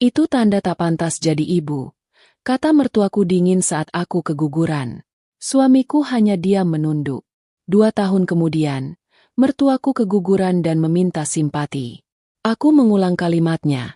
Itu tanda tak pantas jadi ibu, kata mertuaku dingin saat aku keguguran. Suamiku hanya diam menunduk. 2 tahun kemudian, mertuaku keguguran dan meminta simpati. Aku mengulang kalimatnya,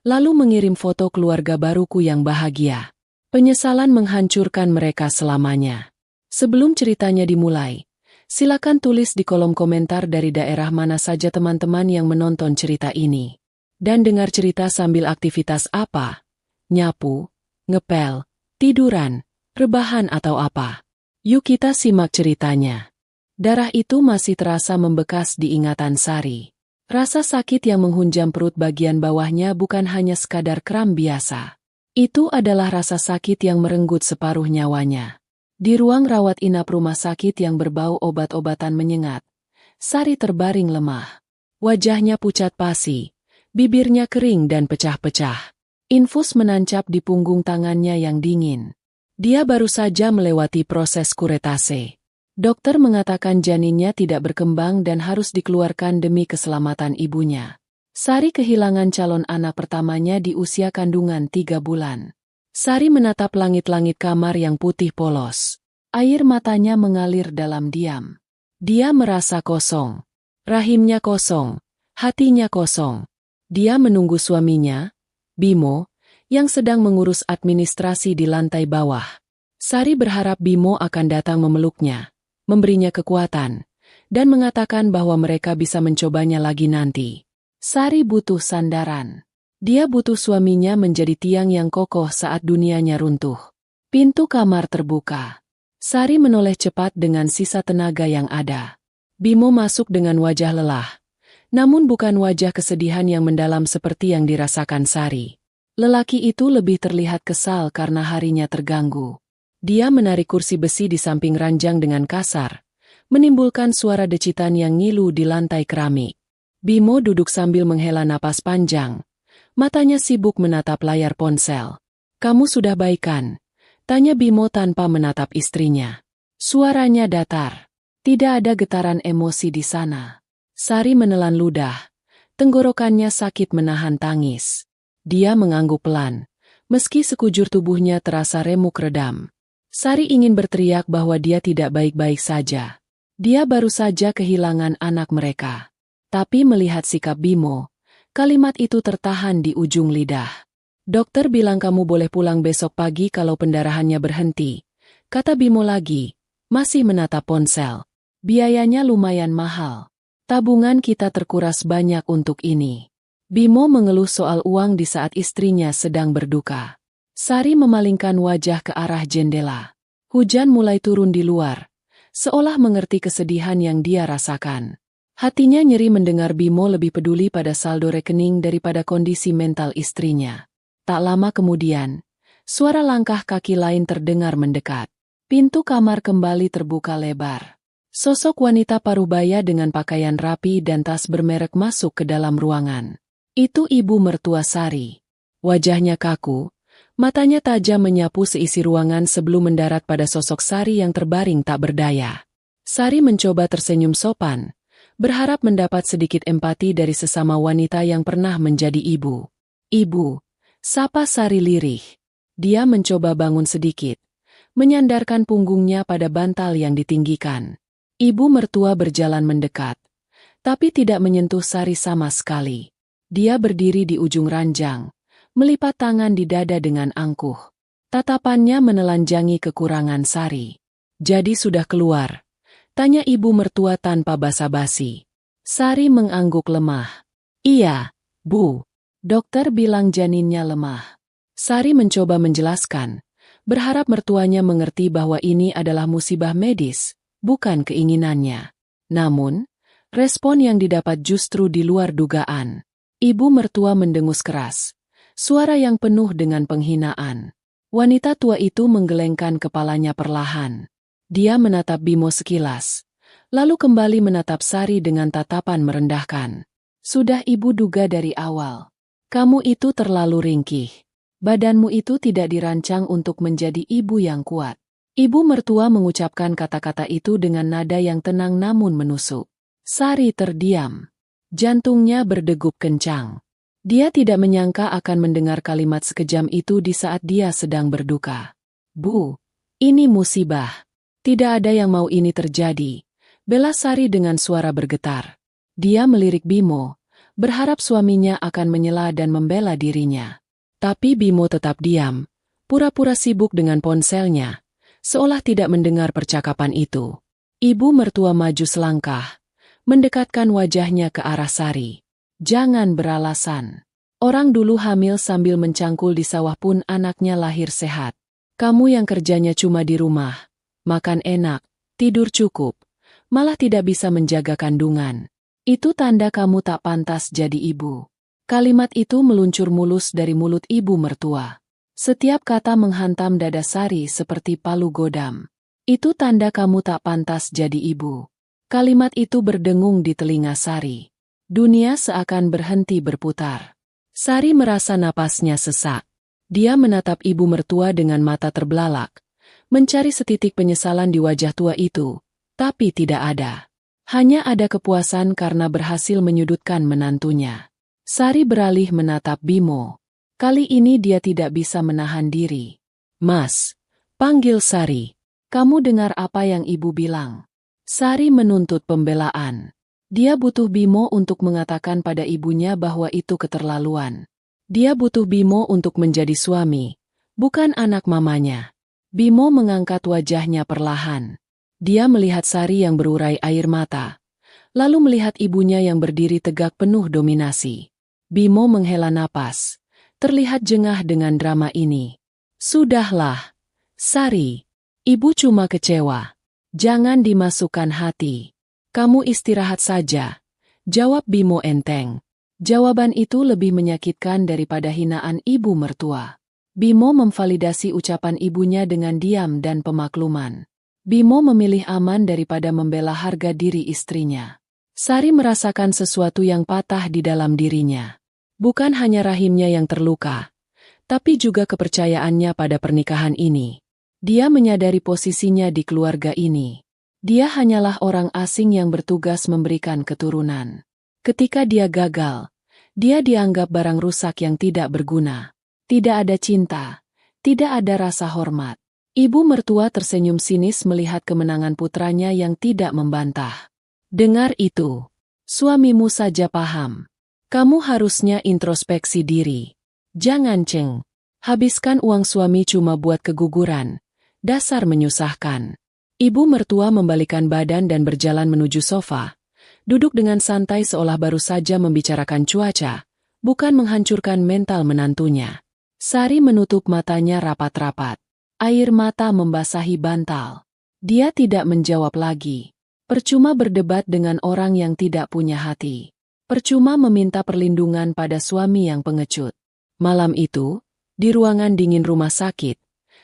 lalu mengirim foto keluarga baruku yang bahagia. Penyesalan menghancurkan mereka selamanya. Sebelum ceritanya dimulai, silakan tulis di kolom komentar dari daerah mana saja teman-teman yang menonton cerita ini. Dan dengar cerita sambil aktivitas apa? Nyapu, ngepel, tiduran, rebahan atau apa? Yuk kita simak ceritanya. Darah itu masih terasa membekas di ingatan Sari. Rasa sakit yang menghunjam perut bagian bawahnya bukan hanya sekadar kram biasa. Itu adalah rasa sakit yang merenggut separuh nyawanya. Di ruang rawat inap rumah sakit yang berbau obat-obatan menyengat, Sari terbaring lemah. Wajahnya pucat pasi, bibirnya kering dan pecah-pecah. Infus menancap di punggung tangannya yang dingin. Dia baru saja melewati proses kuretase. Dokter mengatakan janinnya tidak berkembang dan harus dikeluarkan demi keselamatan ibunya. Sari kehilangan calon anak pertamanya di usia kandungan 3 bulan. Sari menatap langit-langit kamar yang putih polos. Air matanya mengalir dalam diam. Dia merasa kosong. Rahimnya kosong. Hatinya kosong. Dia menunggu suaminya, Bimo, yang sedang mengurus administrasi di lantai bawah. Sari berharap Bimo akan datang memeluknya, memberinya kekuatan, dan mengatakan bahwa mereka bisa mencobanya lagi nanti. Sari butuh sandaran. Dia butuh suaminya menjadi tiang yang kokoh saat dunianya runtuh. Pintu kamar terbuka. Sari menoleh cepat dengan sisa tenaga yang ada. Bimo masuk dengan wajah lelah. Namun bukan wajah kesedihan yang mendalam seperti yang dirasakan Sari. Lelaki itu lebih terlihat kesal karena harinya terganggu. Dia menarik kursi besi di samping ranjang dengan kasar, menimbulkan suara decitan yang ngilu di lantai keramik. Bimo duduk sambil menghela napas panjang. Matanya sibuk menatap layar ponsel. "Kamu sudah baikan?" tanya Bimo tanpa menatap istrinya. Suaranya datar. Tidak ada getaran emosi di sana. Sari menelan ludah. Tenggorokannya sakit menahan tangis. Dia mengangguk pelan, meski sekujur tubuhnya terasa remuk redam. Sari ingin berteriak bahwa dia tidak baik-baik saja. Dia baru saja kehilangan anak mereka. Tapi melihat sikap Bimo, kalimat itu tertahan di ujung lidah. "Dokter bilang kamu boleh pulang besok pagi kalau pendarahannya berhenti," kata Bimo lagi, masih menatap ponsel. "Biayanya lumayan mahal. Tabungan kita terkuras banyak untuk ini." Bimo mengeluh soal uang di saat istrinya sedang berduka. Sari memalingkan wajah ke arah jendela. Hujan mulai turun di luar, seolah mengerti kesedihan yang dia rasakan. Hatinya nyeri mendengar Bimo lebih peduli pada saldo rekening daripada kondisi mental istrinya. Tak lama kemudian, suara langkah kaki lain terdengar mendekat. Pintu kamar kembali terbuka lebar. Sosok wanita parubaya dengan pakaian rapi dan tas bermerek masuk ke dalam ruangan. Itu ibu mertua Sari. Wajahnya kaku, matanya tajam menyapu seisi ruangan sebelum mendarat pada sosok Sari yang terbaring tak berdaya. Sari mencoba tersenyum sopan, berharap mendapat sedikit empati dari sesama wanita yang pernah menjadi ibu. "Ibu," sapa Sari lirih. Dia mencoba bangun sedikit, menyandarkan punggungnya pada bantal yang ditinggikan. Ibu mertua berjalan mendekat, tapi tidak menyentuh Sari sama sekali. Dia berdiri di ujung ranjang, melipat tangan di dada dengan angkuh. Tatapannya menelanjangi kekurangan Sari. "Jadi sudah keluar?" tanya ibu mertua tanpa basa-basi. Sari mengangguk lemah. "Iya, Bu. Dokter bilang janinnya lemah." Sari mencoba menjelaskan, berharap mertuanya mengerti bahwa ini adalah musibah medis, bukan keinginannya. Namun, respon yang didapat justru di luar dugaan. Ibu mertua mendengus keras, suara yang penuh dengan penghinaan. Wanita tua itu menggelengkan kepalanya perlahan. Dia menatap Bimo sekilas, lalu kembali menatap Sari dengan tatapan merendahkan. "Sudah ibu duga dari awal. Kamu itu terlalu ringkih. Badanmu itu tidak dirancang untuk menjadi ibu yang kuat." Ibu mertua mengucapkan kata-kata itu dengan nada yang tenang namun menusuk. Sari terdiam. Jantungnya berdegup kencang. Dia tidak menyangka akan mendengar kalimat sekejam itu di saat dia sedang berduka. Bu, ini musibah. Tidak ada yang mau ini terjadi, bela Sari dengan suara bergetar. Dia melirik Bimo, berharap suaminya akan menyela dan membela dirinya. Tapi Bimo tetap diam, pura-pura sibuk dengan ponselnya, seolah tidak mendengar percakapan itu. Ibu mertua maju selangkah, mendekatkan wajahnya ke arah Sari. Jangan beralasan. Orang dulu hamil sambil mencangkul di sawah pun anaknya lahir sehat. Kamu yang kerjanya cuma di rumah, makan enak, tidur cukup, malah tidak bisa menjaga kandungan. Itu tanda kamu tak pantas jadi ibu. Kalimat itu meluncur mulus dari mulut ibu mertua. Setiap kata menghantam dada Sari seperti palu godam. Itu tanda kamu tak pantas jadi ibu. Kalimat itu berdengung di telinga Sari. Dunia seakan berhenti berputar. Sari merasa napasnya sesak. Dia menatap ibu mertua dengan mata terbelalak, mencari setitik penyesalan di wajah tua itu, tapi tidak ada. Hanya ada kepuasan karena berhasil menyudutkan menantunya. Sari beralih menatap Bimo. Kali ini dia tidak bisa menahan diri. Mas, panggil Sari. Kamu dengar apa yang ibu bilang? Sari menuntut pembelaan. Dia butuh Bimo untuk mengatakan pada ibunya bahwa itu keterlaluan. Dia butuh Bimo untuk menjadi suami, bukan anak mamanya. Bimo mengangkat wajahnya perlahan. Dia melihat Sari yang berurai air mata, lalu melihat ibunya yang berdiri tegak penuh dominasi. Bimo menghela napas, terlihat jengah dengan drama ini. Sudahlah, Sari. Ibu cuma kecewa. Jangan dimasukkan hati. Kamu istirahat saja, jawab Bimo enteng. Jawaban itu lebih menyakitkan daripada hinaan ibu mertua. Bimo memvalidasi ucapan ibunya dengan diam dan pemakluman. Bimo memilih aman daripada membela harga diri istrinya. Sari merasakan sesuatu yang patah di dalam dirinya. Bukan hanya rahimnya yang terluka, tapi juga kepercayaannya pada pernikahan ini. Dia menyadari posisinya di keluarga ini. Dia hanyalah orang asing yang bertugas memberikan keturunan. Ketika dia gagal, dia dianggap barang rusak yang tidak berguna. Tidak ada cinta, tidak ada rasa hormat. Ibu mertua tersenyum sinis melihat kemenangan putranya yang tidak membantah. Dengar itu. Suamimu saja paham. Kamu harusnya introspeksi diri. Jangan ceng. Habiskan uang suami cuma buat keguguran. Dasar menyusahkan. Ibu mertua membalikan badan dan berjalan menuju sofa. Duduk dengan santai seolah baru saja membicarakan cuaca, bukan menghancurkan mental menantunya. Sari menutup matanya rapat-rapat. Air mata membasahi bantal. Dia tidak menjawab lagi. Percuma berdebat dengan orang yang tidak punya hati. Percuma meminta perlindungan pada suami yang pengecut. Malam itu, di ruangan dingin rumah sakit,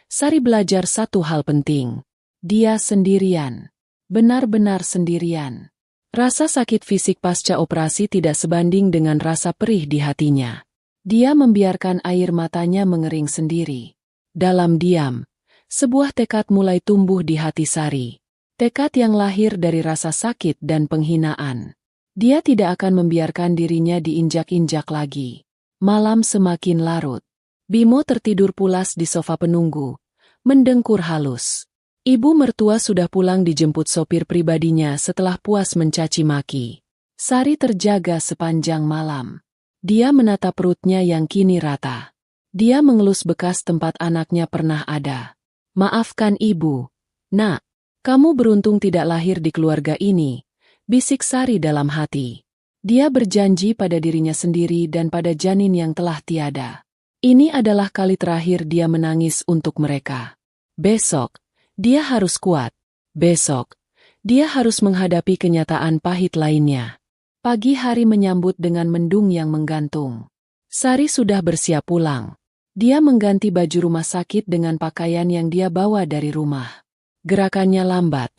Sari belajar satu hal penting. Dia sendirian. Benar-benar sendirian. Rasa sakit fisik pasca operasi tidak sebanding dengan rasa perih di hatinya. Dia membiarkan air matanya mengering sendiri. Dalam diam, sebuah tekad mulai tumbuh di hati Sari. Tekad yang lahir dari rasa sakit dan penghinaan. Dia tidak akan membiarkan dirinya diinjak-injak lagi. Malam semakin larut. Bimo tertidur pulas di sofa penunggu, mendengkur halus. Ibu mertua sudah pulang dijemput sopir pribadinya setelah puas mencaci maki. Sari terjaga sepanjang malam. Dia menatap perutnya yang kini rata. Dia mengelus bekas tempat anaknya pernah ada. Maafkan ibu. Nak, kamu beruntung tidak lahir di keluarga ini, bisik Sari dalam hati. Dia berjanji pada dirinya sendiri dan pada janin yang telah tiada. Ini adalah kali terakhir dia menangis untuk mereka. Besok, dia harus kuat. Besok, dia harus menghadapi kenyataan pahit lainnya. Pagi hari menyambut dengan mendung yang menggantung. Sari sudah bersiap pulang. Dia mengganti baju rumah sakit dengan pakaian yang dia bawa dari rumah. Gerakannya lambat,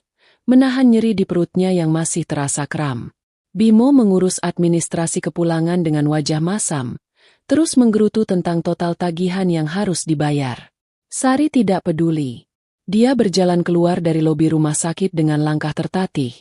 menahan nyeri di perutnya yang masih terasa kram. Bimo mengurus administrasi kepulangan dengan wajah masam, terus menggerutu tentang total tagihan yang harus dibayar. Sari tidak peduli. Dia berjalan keluar dari lobi rumah sakit dengan langkah tertatih,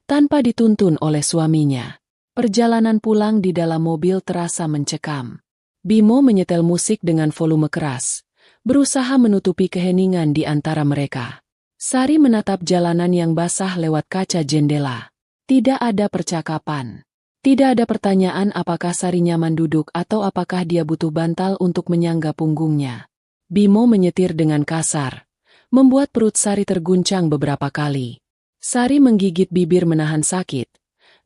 tanpa dituntun oleh suaminya. Perjalanan pulang di dalam mobil terasa mencekam. Bimo menyetel musik dengan volume keras, berusaha menutupi keheningan di antara mereka. Sari menatap jalanan yang basah lewat kaca jendela. Tidak ada percakapan. Tidak ada pertanyaan apakah Sari nyaman duduk atau apakah dia butuh bantal untuk menyangga punggungnya. Bimo menyetir dengan kasar, membuat perut Sari terguncang beberapa kali. Sari menggigit bibir menahan sakit,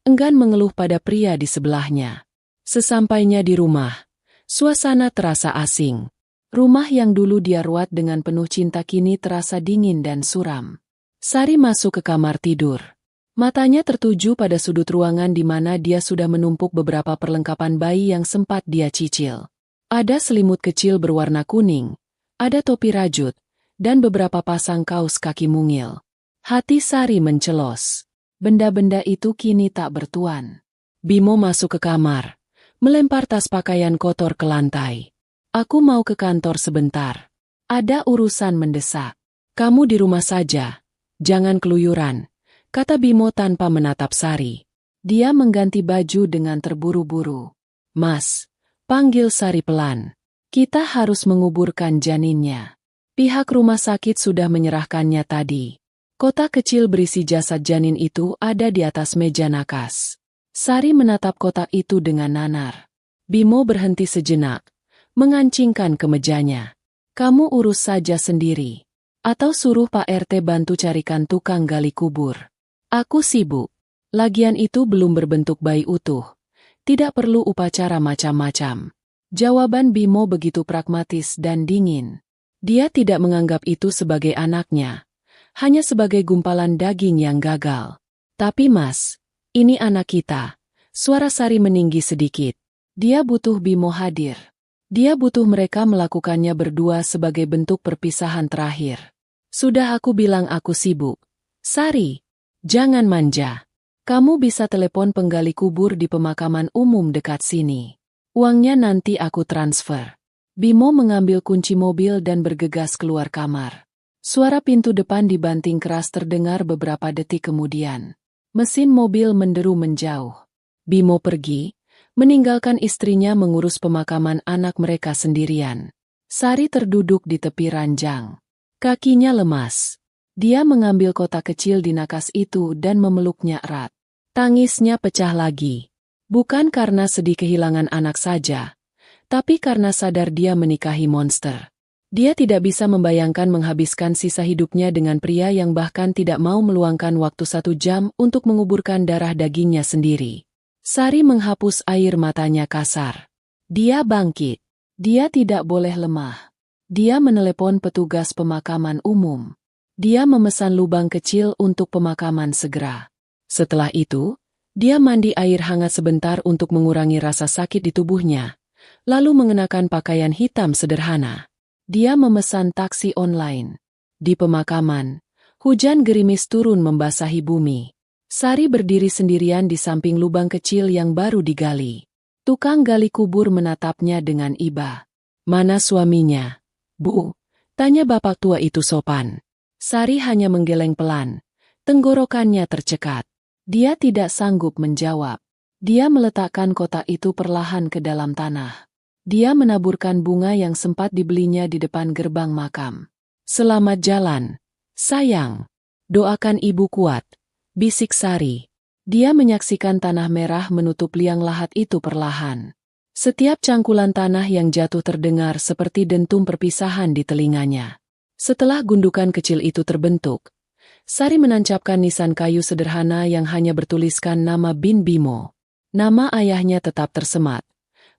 enggan mengeluh pada pria di sebelahnya. Sesampainya di rumah, suasana terasa asing. Rumah yang dulu dia ruat dengan penuh cinta kini terasa dingin dan suram. Sari masuk ke kamar tidur. Matanya tertuju pada sudut ruangan di mana dia sudah menumpuk beberapa perlengkapan bayi yang sempat dia cicil. Ada selimut kecil berwarna kuning, ada topi rajut, dan beberapa pasang kaos kaki mungil. Hati Sari mencelos. Benda-benda itu kini tak bertuan. Bimo masuk ke kamar, melempar tas pakaian kotor ke lantai. Aku mau ke kantor sebentar. Ada urusan mendesak. Kamu di rumah saja. Jangan keluyuran, kata Bimo tanpa menatap Sari. Dia mengganti baju dengan terburu-buru. Mas, panggil Sari pelan. Kita harus menguburkan janinnya. Pihak rumah sakit sudah menyerahkannya tadi. Kotak kecil berisi jasad janin itu ada di atas meja nakas. Sari menatap kotak itu dengan nanar. Bimo berhenti sejenak, mengancingkan ke mejanya. Kamu urus saja sendiri. Atau suruh Pak RT bantu carikan tukang gali kubur. Aku sibuk. Lagian itu belum berbentuk bayi utuh. Tidak perlu upacara macam-macam. Jawaban Bimo begitu pragmatis dan dingin. Dia tidak menganggap itu sebagai anaknya. Hanya sebagai gumpalan daging yang gagal. Tapi Mas, ini anak kita. Suara Sari meninggi sedikit. Dia butuh Bimo hadir. Dia butuh mereka melakukannya berdua sebagai bentuk perpisahan terakhir. Sudah aku bilang aku sibuk. Sari, jangan manja. Kamu bisa telepon penggali kubur di pemakaman umum dekat sini. Uangnya nanti aku transfer. Bimo mengambil kunci mobil dan bergegas keluar kamar. Suara pintu depan dibanting keras terdengar beberapa detik kemudian. Mesin mobil menderu menjauh. Bimo pergi, meninggalkan istrinya mengurus pemakaman anak mereka sendirian. Sari terduduk di tepi ranjang. Kakinya lemas. Dia mengambil kotak kecil di nakas itu dan memeluknya erat. Tangisnya pecah lagi. Bukan karena sedih kehilangan anak saja, tapi karena sadar dia menikahi monster. Dia tidak bisa membayangkan menghabiskan sisa hidupnya dengan pria yang bahkan tidak mau meluangkan waktu 1 jam untuk menguburkan darah dagingnya sendiri. Sari menghapus air matanya kasar. Dia bangkit. Dia tidak boleh lemah. Dia menelepon petugas pemakaman umum. Dia memesan lubang kecil untuk pemakaman segera. Setelah itu, dia mandi air hangat sebentar untuk mengurangi rasa sakit di tubuhnya, lalu mengenakan pakaian hitam sederhana. Dia memesan taksi online. Di pemakaman, hujan gerimis turun membasahi bumi. Sari berdiri sendirian di samping lubang kecil yang baru digali. Tukang gali kubur menatapnya dengan iba. Mana suaminya? Bu, tanya bapak tua itu sopan. Sari hanya menggeleng pelan. Tenggorokannya tercekat. Dia tidak sanggup menjawab. Dia meletakkan kotak itu perlahan ke dalam tanah. Dia menaburkan bunga yang sempat dibelinya di depan gerbang makam. Selamat jalan, sayang. Doakan ibu kuat, bisik Sari. Dia menyaksikan tanah merah menutup liang lahat itu perlahan. Setiap cangkulan tanah yang jatuh terdengar seperti dentum perpisahan di telinganya. Setelah gundukan kecil itu terbentuk, Sari menancapkan nisan kayu sederhana yang hanya bertuliskan nama Bin Bimo. Nama ayahnya tetap tersemat,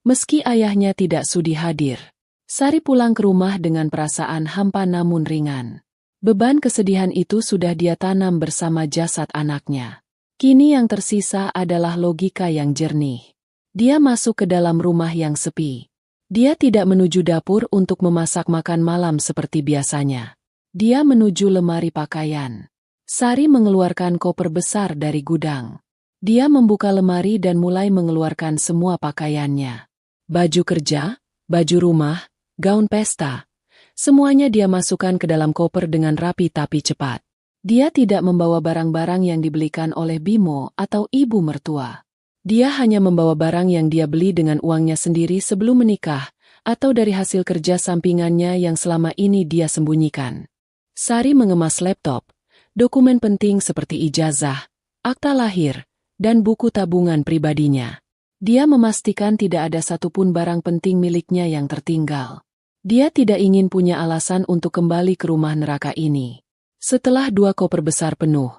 meski ayahnya tidak sudi hadir. Sari pulang ke rumah dengan perasaan hampa namun ringan. Beban kesedihan itu sudah dia tanam bersama jasad anaknya. Kini yang tersisa adalah logika yang jernih. Dia masuk ke dalam rumah yang sepi. Dia tidak menuju dapur untuk memasak makan malam seperti biasanya. Dia menuju lemari pakaian. Sari mengeluarkan koper besar dari gudang. Dia membuka lemari dan mulai mengeluarkan semua pakaiannya. Baju kerja, baju rumah, gaun pesta. Semuanya dia masukkan ke dalam koper dengan rapi tapi cepat. Dia tidak membawa barang-barang yang dibelikan oleh Bimo atau ibu mertua. Dia hanya membawa barang yang dia beli dengan uangnya sendiri sebelum menikah, atau dari hasil kerja sampingannya yang selama ini dia sembunyikan. Sari mengemas laptop, dokumen penting seperti ijazah, akta lahir, dan buku tabungan pribadinya. Dia memastikan tidak ada satupun barang penting miliknya yang tertinggal. Dia tidak ingin punya alasan untuk kembali ke rumah neraka ini. Setelah 2 koper besar penuh,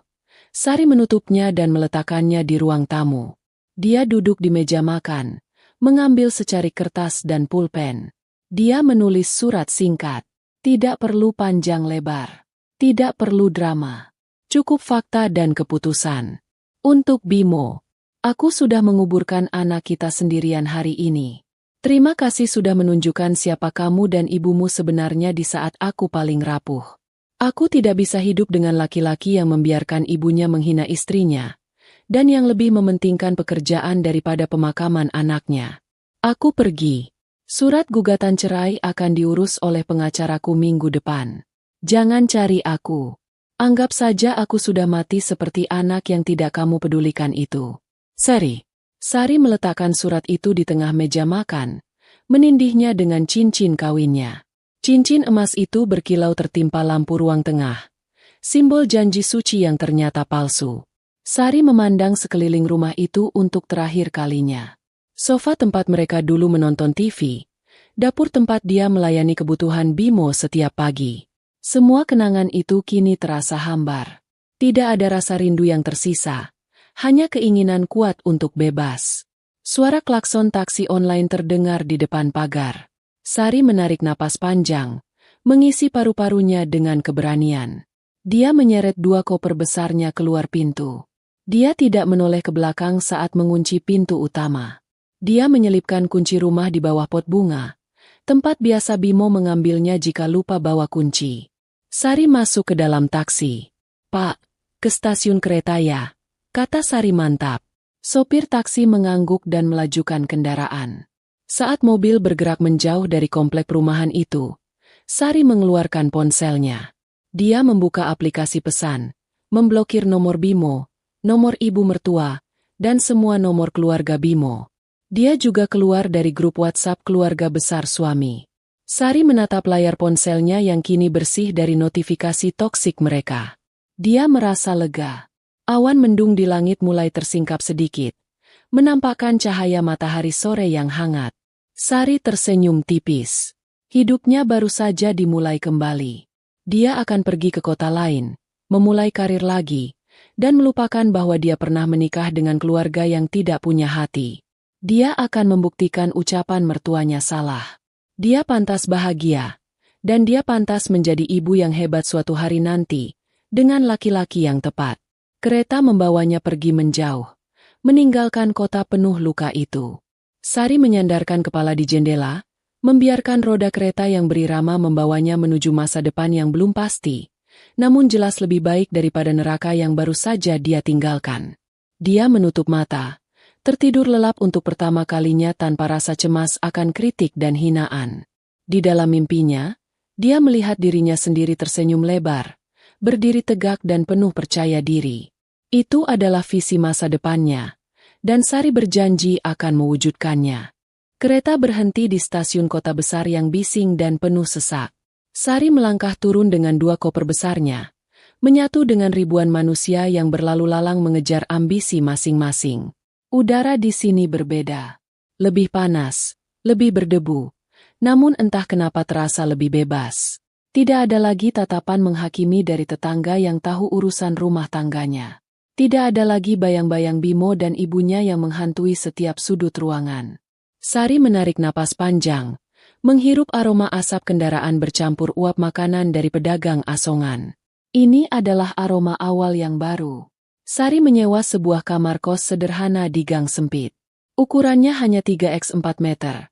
Sari menutupnya dan meletakkannya di ruang tamu. Dia duduk di meja makan, mengambil secari kertas dan pulpen. Dia menulis surat singkat. Tidak perlu panjang lebar. Tidak perlu drama. Cukup fakta dan keputusan. Untuk Bimo, aku sudah menguburkan anak kita sendirian hari ini. Terima kasih sudah menunjukkan siapa kamu dan ibumu sebenarnya di saat aku paling rapuh. Aku tidak bisa hidup dengan laki-laki yang membiarkan ibunya menghina istrinya, dan yang lebih mementingkan pekerjaan daripada pemakaman anaknya. Aku pergi. Surat gugatan cerai akan diurus oleh pengacaraku minggu depan. Jangan cari aku. Anggap saja aku sudah mati seperti anak yang tidak kamu pedulikan itu. Sari. Sari meletakkan surat itu di tengah meja makan, menindihnya dengan cincin kawinnya. Cincin emas itu berkilau tertimpa lampu ruang tengah, simbol janji suci yang ternyata palsu. Sari memandang sekeliling rumah itu untuk terakhir kalinya. Sofa tempat mereka dulu menonton TV, dapur tempat dia melayani kebutuhan Bimo setiap pagi. Semua kenangan itu kini terasa hambar. Tidak ada rasa rindu yang tersisa, hanya keinginan kuat untuk bebas. Suara klakson taksi online terdengar di depan pagar. Sari menarik napas panjang, mengisi paru-parunya dengan keberanian. Dia menyeret 2 koper besarnya keluar pintu. Dia tidak menoleh ke belakang saat mengunci pintu utama. Dia menyelipkan kunci rumah di bawah pot bunga, tempat biasa Bimo mengambilnya jika lupa bawa kunci. Sari masuk ke dalam taksi. "Pak, ke stasiun kereta ya?" kata Sari mantap. Sopir taksi mengangguk dan melajukan kendaraan. Saat mobil bergerak menjauh dari komplek perumahan itu, Sari mengeluarkan ponselnya. Dia membuka aplikasi pesan, memblokir nomor Bimo, nomor ibu mertua, dan semua nomor keluarga Bimo. Dia juga keluar dari grup WhatsApp keluarga besar suami. Sari menatap layar ponselnya yang kini bersih dari notifikasi toksik mereka. Dia merasa lega. Awan mendung di langit mulai tersingkap sedikit, menampakkan cahaya matahari sore yang hangat. Sari tersenyum tipis. Hidupnya baru saja dimulai kembali. Dia akan pergi ke kota lain, memulai karir lagi, dan melupakan bahwa dia pernah menikah dengan keluarga yang tidak punya hati. Dia akan membuktikan ucapan mertuanya salah. Dia pantas bahagia, dan dia pantas menjadi ibu yang hebat suatu hari nanti, dengan laki-laki yang tepat. Kereta membawanya pergi menjauh, meninggalkan kota penuh luka itu. Sari menyandarkan kepala di jendela, membiarkan roda kereta yang berirama membawanya menuju masa depan yang belum pasti, namun jelas lebih baik daripada neraka yang baru saja dia tinggalkan. Dia menutup mata, tertidur lelap untuk pertama kalinya tanpa rasa cemas akan kritik dan hinaan. Di dalam mimpinya, dia melihat dirinya sendiri tersenyum lebar, berdiri tegak dan penuh percaya diri. Itu adalah visi masa depannya, dan Sari berjanji akan mewujudkannya. Kereta berhenti di stasiun kota besar yang bising dan penuh sesak. Sari melangkah turun dengan 2 koper besarnya, menyatu dengan ribuan manusia yang berlalu lalang mengejar ambisi masing-masing. Udara di sini berbeda. Lebih panas, lebih berdebu, namun entah kenapa terasa lebih bebas. Tidak ada lagi tatapan menghakimi dari tetangga yang tahu urusan rumah tangganya. Tidak ada lagi bayang-bayang Bimo dan ibunya yang menghantui setiap sudut ruangan. Sari menarik napas panjang, menghirup aroma asap kendaraan bercampur uap makanan dari pedagang asongan. Ini adalah aroma awal yang baru. Sari menyewa sebuah kamar kos sederhana di gang sempit. Ukurannya hanya 3x4 meter.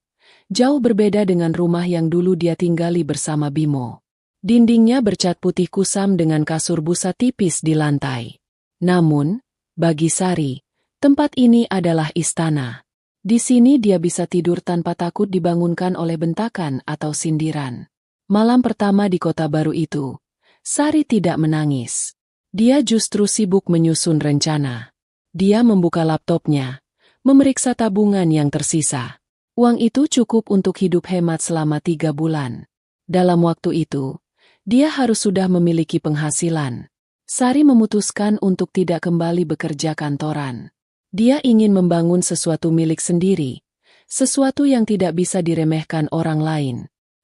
Jauh berbeda dengan rumah yang dulu dia tinggali bersama Bimo. Dindingnya bercat putih kusam dengan kasur busa tipis di lantai. Namun, bagi Sari, tempat ini adalah istana. Di sini dia bisa tidur tanpa takut dibangunkan oleh bentakan atau sindiran. Malam pertama di kota baru itu, Sari tidak menangis. Dia justru sibuk menyusun rencana. Dia membuka laptopnya, memeriksa tabungan yang tersisa. Uang itu cukup untuk hidup hemat selama 3 bulan. Dalam waktu itu, dia harus sudah memiliki penghasilan. Sari memutuskan untuk tidak kembali bekerja kantoran. Dia ingin membangun sesuatu milik sendiri, sesuatu yang tidak bisa diremehkan orang lain.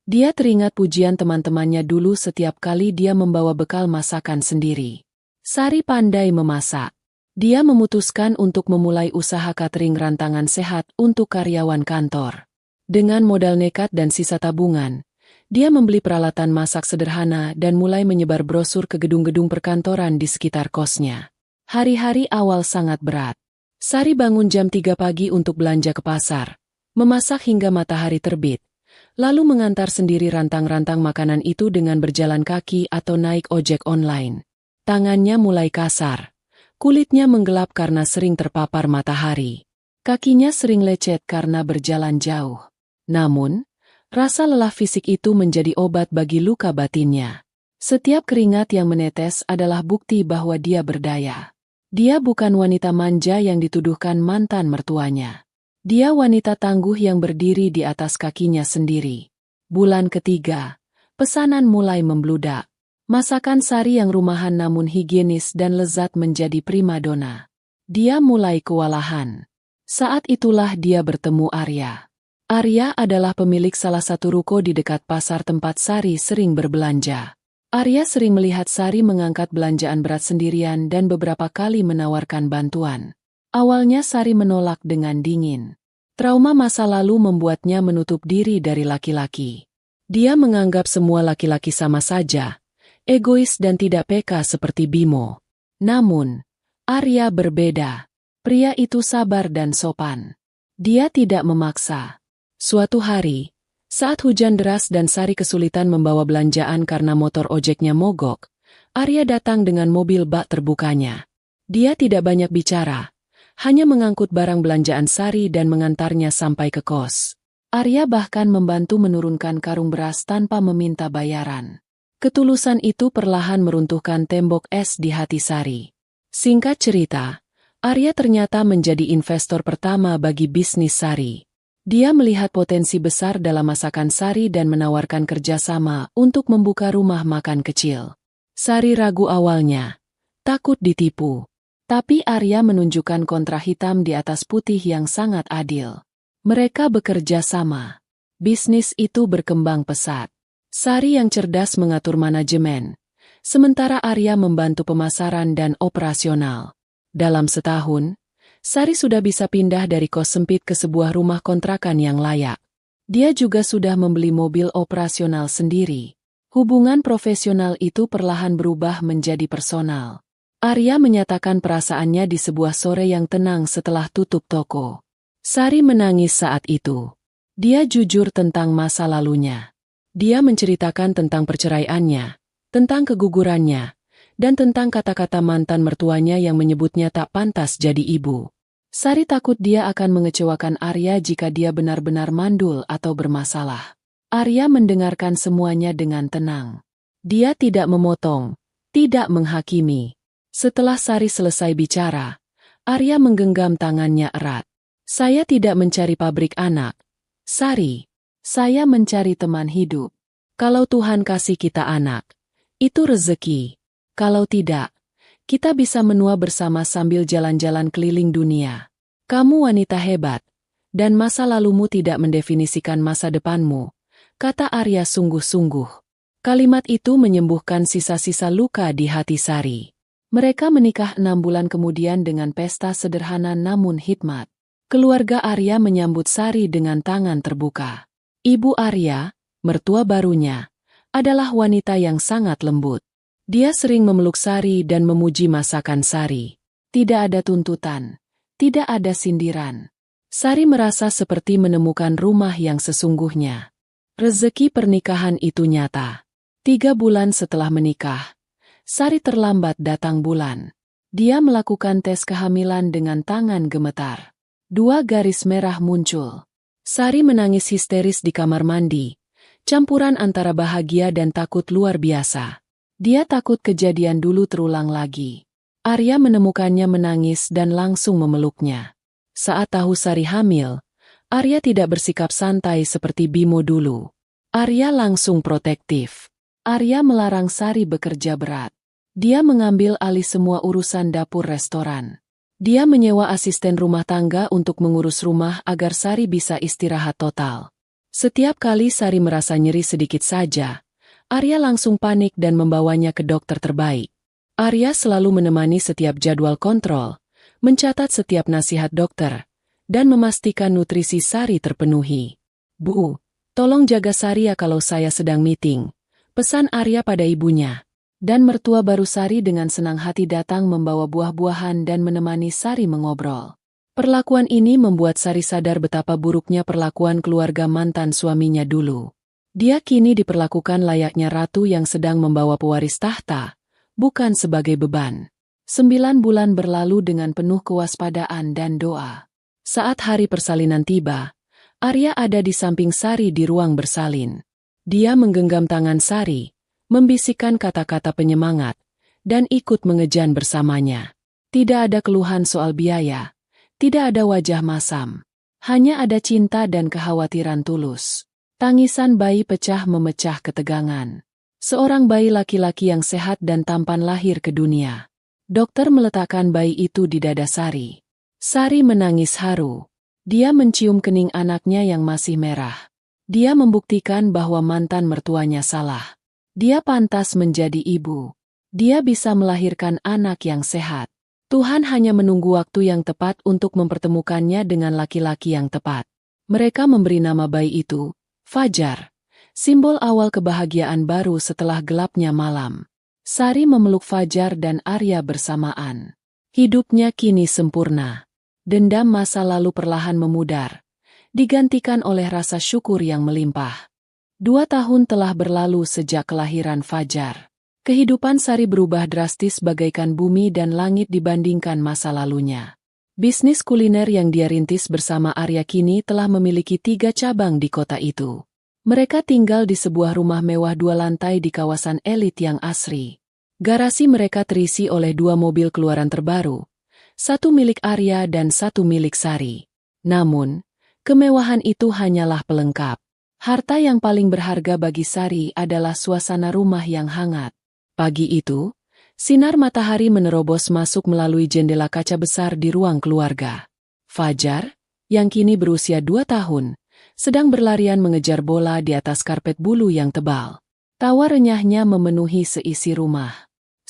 Dia teringat pujian teman-temannya dulu setiap kali dia membawa bekal masakan sendiri. Sari pandai memasak. Dia memutuskan untuk memulai usaha catering rantangan sehat untuk karyawan kantor. Dengan modal nekat dan sisa tabungan, dia membeli peralatan masak sederhana dan mulai menyebar brosur ke gedung-gedung perkantoran di sekitar kosnya. Hari-hari awal sangat berat. Sari bangun jam 3 pagi untuk belanja ke pasar, memasak hingga matahari terbit, lalu mengantar sendiri rantang-rantang makanan itu dengan berjalan kaki atau naik ojek online. Tangannya mulai kasar. Kulitnya menggelap karena sering terpapar matahari. Kakinya sering lecet karena berjalan jauh. Namun, rasa lelah fisik itu menjadi obat bagi luka batinnya. Setiap keringat yang menetes adalah bukti bahwa dia berdaya. Dia bukan wanita manja yang dituduhkan mantan mertuanya. Dia wanita tangguh yang berdiri di atas kakinya sendiri. Bulan ketiga, pesanan mulai membludak. Masakan Sari yang rumahan namun higienis dan lezat menjadi primadona. Dia mulai kewalahan. Saat itulah dia bertemu Arya. Arya adalah pemilik salah satu ruko di dekat pasar tempat Sari sering berbelanja. Arya sering melihat Sari mengangkat belanjaan berat sendirian dan beberapa kali menawarkan bantuan. Awalnya Sari menolak dengan dingin. Trauma masa lalu membuatnya menutup diri dari laki-laki. Dia menganggap semua laki-laki sama saja, egois dan tidak peka seperti Bimo. Namun, Arya berbeda. Pria itu sabar dan sopan. Dia tidak memaksa. Suatu hari, saat hujan deras dan Sari kesulitan membawa belanjaan karena motor ojeknya mogok, Arya datang dengan mobil bak terbukanya. Dia tidak banyak bicara, hanya mengangkut barang belanjaan Sari dan mengantarnya sampai ke kos. Arya bahkan membantu menurunkan karung beras tanpa meminta bayaran. Ketulusan itu perlahan meruntuhkan tembok es di hati Sari. Singkat cerita, Arya ternyata menjadi investor pertama bagi bisnis Sari. Dia melihat potensi besar dalam masakan Sari dan menawarkan kerjasama untuk membuka rumah makan kecil. Sari ragu awalnya, takut ditipu. Tapi Arya menunjukkan kontra hitam di atas putih yang sangat adil. Mereka bekerja sama. Bisnis itu berkembang pesat. Sari yang cerdas mengatur manajemen, sementara Arya membantu pemasaran dan operasional. Dalam setahun, Sari sudah bisa pindah dari kos sempit ke sebuah rumah kontrakan yang layak. Dia juga sudah membeli mobil operasional sendiri. Hubungan profesional itu perlahan berubah menjadi personal. Arya menyatakan perasaannya di sebuah sore yang tenang setelah tutup toko. Sari menangis saat itu. Dia jujur tentang masa lalunya. Dia menceritakan tentang perceraiannya, tentang kegugurannya, dan tentang kata-kata mantan mertuanya yang menyebutnya tak pantas jadi ibu. Sari takut dia akan mengecewakan Arya jika dia benar-benar mandul atau bermasalah. Arya mendengarkan semuanya dengan tenang. Dia tidak memotong, tidak menghakimi. Setelah Sari selesai bicara, Arya menggenggam tangannya erat. Saya tidak mencari pabrik anak, Sari. Saya mencari teman hidup. Kalau Tuhan kasih kita anak, itu rezeki. Kalau tidak, kita bisa menua bersama sambil jalan-jalan keliling dunia. Kamu wanita hebat, dan masa lalumu tidak mendefinisikan masa depanmu, kata Arya sungguh-sungguh. Kalimat itu menyembuhkan sisa-sisa luka di hati Sari. Mereka menikah 6 bulan kemudian dengan pesta sederhana namun hikmat. Keluarga Arya menyambut Sari dengan tangan terbuka. Ibu Arya, mertua barunya, adalah wanita yang sangat lembut. Dia sering memeluk Sari dan memuji masakan Sari. Tidak ada tuntutan, tidak ada sindiran. Sari merasa seperti menemukan rumah yang sesungguhnya. Rezeki pernikahan itu nyata. 3 bulan setelah menikah, Sari terlambat datang bulan. Dia melakukan tes kehamilan dengan tangan gemetar. 2 garis merah muncul. Sari menangis histeris di kamar mandi, campuran antara bahagia dan takut luar biasa. Dia takut kejadian dulu terulang lagi. Arya menemukannya menangis dan langsung memeluknya. Saat tahu Sari hamil, Arya tidak bersikap santai seperti Bimo dulu. Arya langsung protektif. Arya melarang Sari bekerja berat. Dia mengambil alih semua urusan dapur restoran. Dia menyewa asisten rumah tangga untuk mengurus rumah agar Sari bisa istirahat total. Setiap kali Sari merasa nyeri sedikit saja, Arya langsung panik dan membawanya ke dokter terbaik. Arya selalu menemani setiap jadwal kontrol, mencatat setiap nasihat dokter, dan memastikan nutrisi Sari terpenuhi. "Bu, tolong jaga Sari ya kalau saya sedang meeting," pesan Arya pada ibunya. Dan mertua baru Sari dengan senang hati datang membawa buah-buahan dan menemani Sari mengobrol. Perlakuan ini membuat Sari sadar betapa buruknya perlakuan keluarga mantan suaminya dulu. Dia kini diperlakukan layaknya ratu yang sedang membawa pewaris tahta, bukan sebagai beban. 9 bulan berlalu dengan penuh kewaspadaan dan doa. Saat hari persalinan tiba, Arya ada di samping Sari di ruang bersalin. Dia menggenggam tangan Sari, membisikkan kata-kata penyemangat, dan ikut mengejan bersamanya. Tidak ada keluhan soal biaya. Tidak ada wajah masam. Hanya ada cinta dan kekhawatiran tulus. Tangisan bayi pecah memecah ketegangan. Seorang bayi laki-laki yang sehat dan tampan lahir ke dunia. Dokter meletakkan bayi itu di dada Sari. Sari menangis haru. Dia mencium kening anaknya yang masih merah. Dia membuktikan bahwa mantan mertuanya salah. Dia pantas menjadi ibu. Dia bisa melahirkan anak yang sehat. Tuhan hanya menunggu waktu yang tepat untuk mempertemukannya dengan laki-laki yang tepat. Mereka memberi nama bayi itu Fajar, simbol awal kebahagiaan baru setelah gelapnya malam. Sari memeluk Fajar dan Arya bersamaan. Hidupnya kini sempurna. Dendam masa lalu perlahan memudar, digantikan oleh rasa syukur yang melimpah. 2 tahun telah berlalu sejak kelahiran Fajar. Kehidupan Sari berubah drastis bagaikan bumi dan langit dibandingkan masa lalunya. Bisnis kuliner yang dia rintis bersama Arya kini telah memiliki 3 cabang di kota itu. Mereka tinggal di sebuah rumah mewah 2 lantai di kawasan elit yang asri. Garasi mereka terisi oleh 2 mobil keluaran terbaru, 1 milik Arya dan 1 milik Sari. Namun, kemewahan itu hanyalah pelengkap. Harta yang paling berharga bagi Sari adalah suasana rumah yang hangat. Pagi itu, sinar matahari menerobos masuk melalui jendela kaca besar di ruang keluarga. Fajar, yang kini berusia 2 tahun, sedang berlarian mengejar bola di atas karpet bulu yang tebal. Tawa renyahnya memenuhi seisi rumah.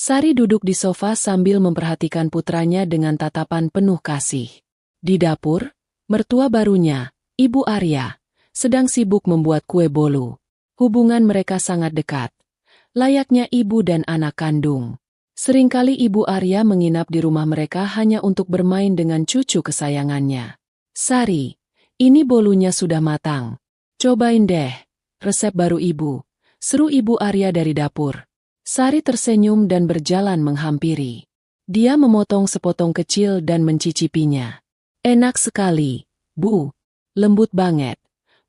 Sari duduk di sofa sambil memperhatikan putranya dengan tatapan penuh kasih. Di dapur, mertua barunya, Ibu Arya, sedang sibuk membuat kue bolu. Hubungan mereka sangat dekat. Layaknya ibu dan anak kandung. Seringkali Ibu Arya menginap di rumah mereka hanya untuk bermain dengan cucu kesayangannya. "Sari, ini bolunya sudah matang. Cobain deh, resep baru ibu," seru Ibu Arya dari dapur. Sari tersenyum dan berjalan menghampiri. Dia memotong sepotong kecil dan mencicipinya. "Enak sekali, Bu. Lembut banget,"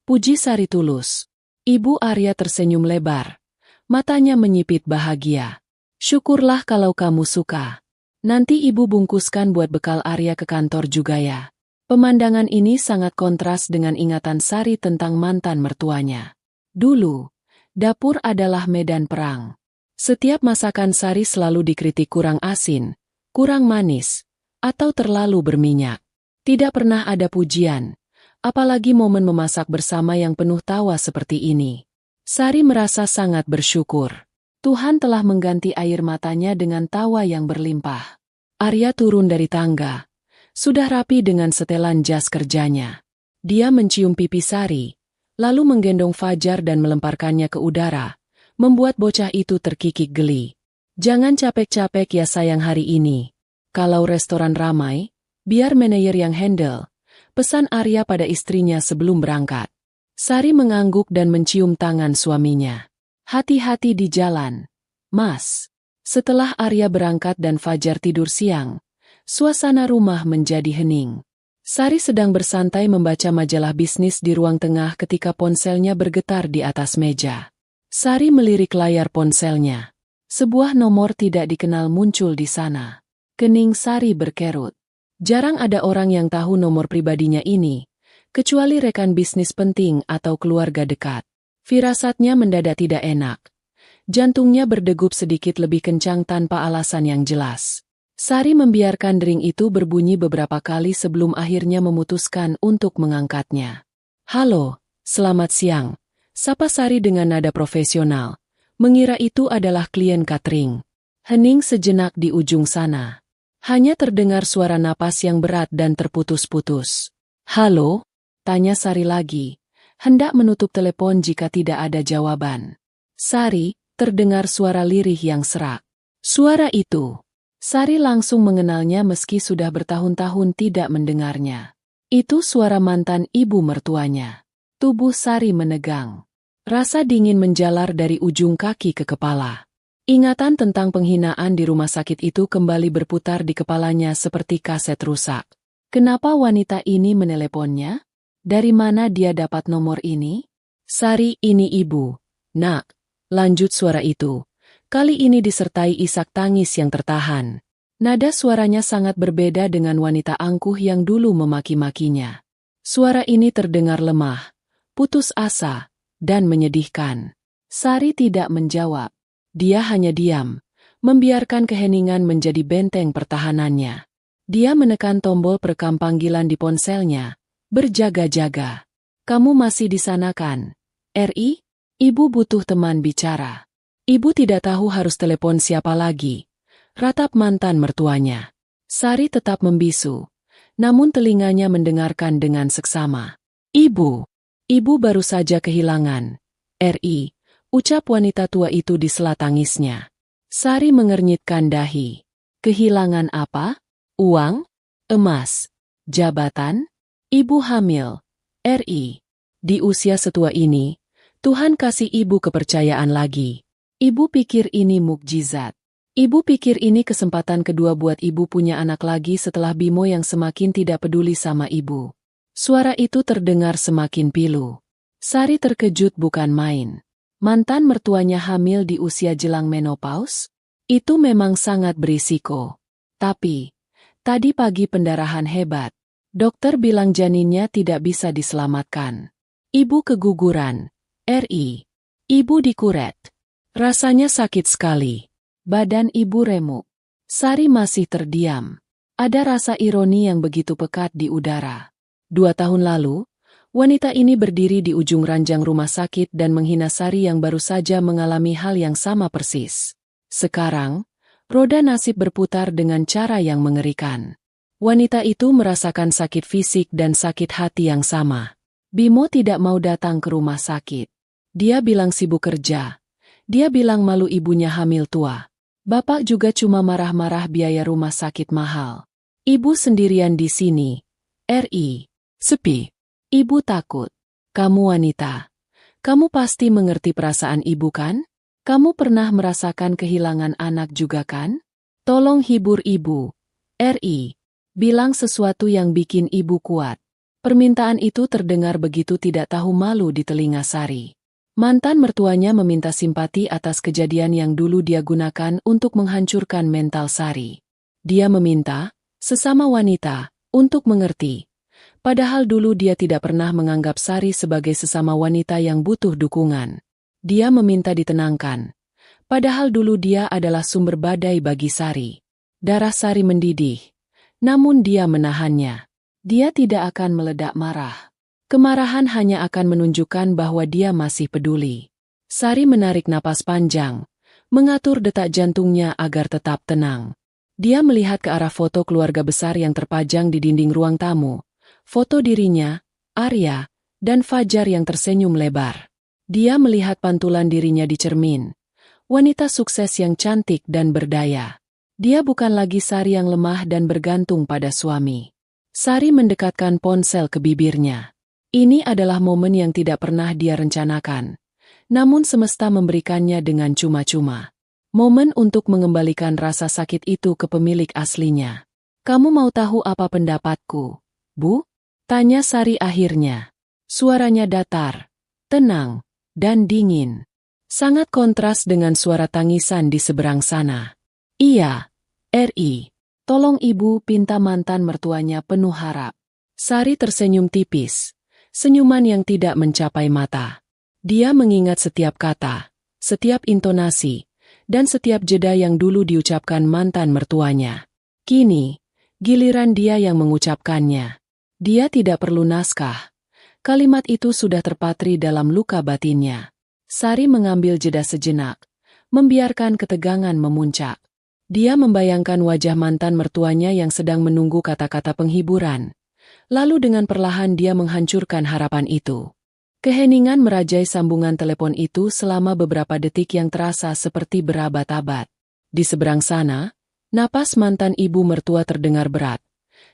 puji Sari tulus. Ibu Arya tersenyum lebar. Matanya menyipit bahagia. "Syukurlah kalau kamu suka. Nanti ibu bungkuskan buat bekal Arya ke kantor juga ya." Pemandangan ini sangat kontras dengan ingatan Sari tentang mantan mertuanya. Dulu, dapur adalah medan perang. Setiap masakan Sari selalu dikritik kurang asin, kurang manis, atau terlalu berminyak. Tidak pernah ada pujian, apalagi momen memasak bersama yang penuh tawa seperti ini. Sari merasa sangat bersyukur. Tuhan telah mengganti air matanya dengan tawa yang berlimpah. Arya turun dari tangga. Sudah rapi dengan setelan jas kerjanya. Dia mencium pipi Sari, lalu menggendong Fajar dan melemparkannya ke udara, membuat bocah itu terkikik geli. "Jangan capek-capek ya sayang hari ini. Kalau restoran ramai, biar manajer yang handle," pesan Arya pada istrinya sebelum berangkat. Sari mengangguk dan mencium tangan suaminya. "Hati-hati di jalan, Mas." Setelah Arya berangkat dan Fajar tidur siang, suasana rumah menjadi hening. Sari sedang bersantai membaca majalah bisnis di ruang tengah ketika ponselnya bergetar di atas meja. Sari melirik layar ponselnya. Sebuah nomor tidak dikenal muncul di sana. Kening Sari berkerut. Jarang ada orang yang tahu nomor pribadinya ini, kecuali rekan bisnis penting atau keluarga dekat. Firasatnya mendadak tidak enak. Jantungnya berdegup sedikit lebih kencang tanpa alasan yang jelas. Sari membiarkan ring itu berbunyi beberapa kali sebelum akhirnya memutuskan untuk mengangkatnya. "Halo, selamat siang," sapa Sari dengan nada profesional. Mengira itu adalah klien catering. Hening sejenak di ujung sana. Hanya terdengar suara napas yang berat dan terputus-putus. "Halo?" tanya Sari lagi. Hendak menutup telepon jika tidak ada jawaban. "Sari," terdengar suara lirih yang serak. Suara itu Sari langsung mengenalnya meski sudah bertahun-tahun tidak mendengarnya. Itu suara mantan ibu mertuanya. Tubuh Sari menegang. Rasa dingin menjalar dari ujung kaki ke kepala. Ingatan tentang penghinaan di rumah sakit itu kembali berputar di kepalanya seperti kaset rusak. Kenapa wanita ini meneleponnya? Dari mana dia dapat nomor ini? "Sari, ini ibu." "Nak," lanjut suara itu. Kali ini disertai isak tangis yang tertahan. Nada suaranya sangat berbeda dengan wanita angkuh yang dulu memaki-makinya. Suara ini terdengar lemah, putus asa, dan menyedihkan. Sari tidak menjawab. Dia hanya diam, membiarkan keheningan menjadi benteng pertahanannya. Dia menekan tombol perekam panggilan di ponselnya, berjaga-jaga. "Kamu masih di sana kan? Ri? Ibu butuh teman bicara." Ibu tidak tahu harus telepon siapa lagi. Ratap mantan mertuanya. Sari tetap membisu, namun telinganya mendengarkan dengan seksama. "Ibu. Ibu baru saja kehilangan. Ri," ucap wanita tua itu di sela tangisnya. Sari mengernyitkan dahi. "Kehilangan apa? Uang? Emas? Jabatan? Ibu hamil. Ri. Di usia setua ini, Tuhan kasih ibu kepercayaan lagi. Ibu pikir ini mukjizat. Ibu pikir ini kesempatan kedua buat ibu punya anak lagi setelah Bimo yang semakin tidak peduli sama ibu." Suara itu terdengar semakin pilu. Sari terkejut bukan main. Mantan mertuanya hamil di usia jelang menopause? Itu memang sangat berisiko. Tapi, tadi pagi pendarahan hebat. Dokter bilang janinnya tidak bisa diselamatkan. Ibu keguguran. Ri. Ibu dikuret. Rasanya sakit sekali. Badan ibu remuk. Sari masih terdiam. Ada rasa ironi yang begitu pekat di udara. 2 tahun lalu, wanita ini berdiri di ujung ranjang rumah sakit dan menghina Sari yang baru saja mengalami hal yang sama persis. Sekarang, roda nasib berputar dengan cara yang mengerikan. Wanita itu merasakan sakit fisik dan sakit hati yang sama. Bimo tidak mau datang ke rumah sakit. Dia bilang sibuk kerja. Dia bilang malu ibunya hamil tua. Bapak juga cuma marah-marah biaya rumah sakit mahal. Ibu sendirian di sini. Ri. Sepi. Ibu takut. Kamu wanita. Kamu pasti mengerti perasaan ibu kan? Kamu pernah merasakan kehilangan anak juga kan? Tolong hibur ibu. Ri. Bilang sesuatu yang bikin ibu kuat. Permintaan itu terdengar begitu tidak tahu malu di telinga Sari. Mantan mertuanya meminta simpati atas kejadian yang dulu dia gunakan untuk menghancurkan mental Sari. Dia meminta, sesama wanita, untuk mengerti. Padahal dulu dia tidak pernah menganggap Sari sebagai sesama wanita yang butuh dukungan. Dia meminta ditenangkan. Padahal dulu dia adalah sumber badai bagi Sari. Darah Sari mendidih. Namun dia menahannya. Dia tidak akan meledak marah. Kemarahan hanya akan menunjukkan bahwa dia masih peduli. Sari menarik napas panjang, mengatur detak jantungnya agar tetap tenang. Dia melihat ke arah foto keluarga besar yang terpajang di dinding ruang tamu. Foto dirinya, Arya, dan Fajar yang tersenyum lebar. Dia melihat pantulan dirinya di cermin. Wanita sukses yang cantik dan berdaya. Dia bukan lagi Sari yang lemah dan bergantung pada suami. Sari mendekatkan ponsel ke bibirnya. Ini adalah momen yang tidak pernah dia rencanakan. Namun semesta memberikannya dengan cuma-cuma. Momen untuk mengembalikan rasa sakit itu ke pemilik aslinya. "Kamu mau tahu apa pendapatku, Bu?" tanya Sari akhirnya. Suaranya datar, tenang, dan dingin. Sangat kontras dengan suara tangisan di seberang sana. "Iya, Ri. Tolong ibu, pinta mantan mertuanya penuh harap. Sari tersenyum tipis, senyuman yang tidak mencapai mata. Dia mengingat setiap kata, setiap intonasi, dan setiap jeda yang dulu diucapkan mantan mertuanya. Kini, giliran dia yang mengucapkannya. Dia tidak perlu naskah. Kalimat itu sudah terpatri dalam luka batinnya. Sari mengambil jeda sejenak, membiarkan ketegangan memuncak. Dia membayangkan wajah mantan mertuanya yang sedang menunggu kata-kata penghiburan. Lalu dengan perlahan dia menghancurkan harapan itu. Keheningan merajai sambungan telepon itu selama beberapa detik yang terasa seperti berabad-abad. Di seberang sana, napas mantan ibu mertua terdengar berat.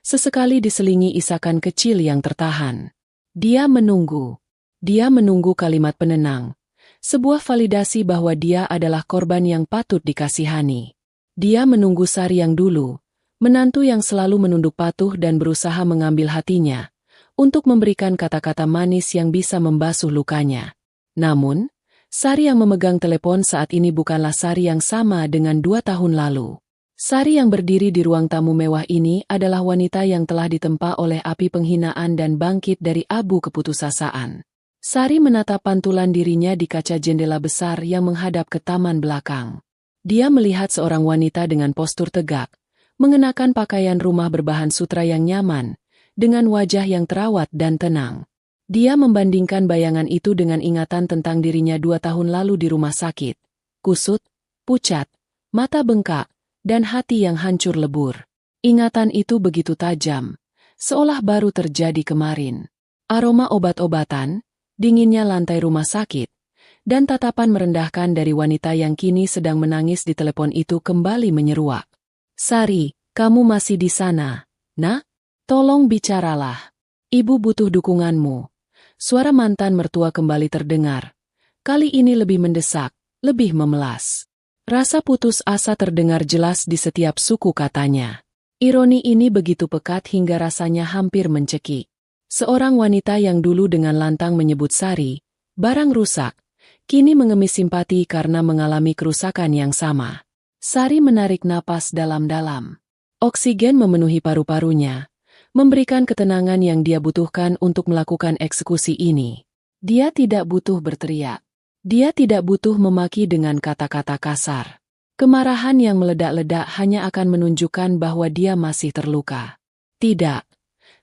Sesekali diselingi isakan kecil yang tertahan. Dia menunggu. Dia menunggu kalimat penenang. Sebuah validasi bahwa dia adalah korban yang patut dikasihani. Dia menunggu Sari yang dulu, menantu yang selalu menunduk patuh dan berusaha mengambil hatinya, untuk memberikan kata-kata manis yang bisa membasuh lukanya. Namun, Sari yang memegang telepon saat ini bukanlah Sari yang sama dengan 2 tahun lalu. Sari yang berdiri di ruang tamu mewah ini adalah wanita yang telah ditempa oleh api penghinaan dan bangkit dari abu keputusasaan. Sari menatap pantulan dirinya di kaca jendela besar yang menghadap ke taman belakang. Dia melihat seorang wanita dengan postur tegak, mengenakan pakaian rumah berbahan sutra yang nyaman, dengan wajah yang terawat dan tenang. Dia membandingkan bayangan itu dengan ingatan tentang dirinya 2 tahun lalu di rumah sakit. Kusut, pucat, mata bengkak, dan hati yang hancur lebur. Ingatan itu begitu tajam, seolah baru terjadi kemarin. Aroma obat-obatan, dinginnya lantai rumah sakit, dan tatapan merendahkan dari wanita yang kini sedang menangis di telepon itu kembali menyeruak. Sari, kamu masih di sana, nak? Tolong bicaralah. Ibu butuh dukunganmu. Suara mantan mertua kembali terdengar. Kali ini lebih mendesak, lebih memelas. Rasa putus asa terdengar jelas di setiap suku katanya. Ironi ini begitu pekat hingga rasanya hampir mencekik. Seorang wanita yang dulu dengan lantang menyebut Sari, barang rusak, kini mengemis simpati karena mengalami kerusakan yang sama. Sari menarik napas dalam-dalam. Oksigen memenuhi paru-parunya, memberikan ketenangan yang dia butuhkan untuk melakukan eksekusi ini. Dia tidak butuh berteriak. Dia tidak butuh memaki dengan kata-kata kasar. Kemarahan yang meledak-ledak hanya akan menunjukkan bahwa dia masih terluka. Tidak.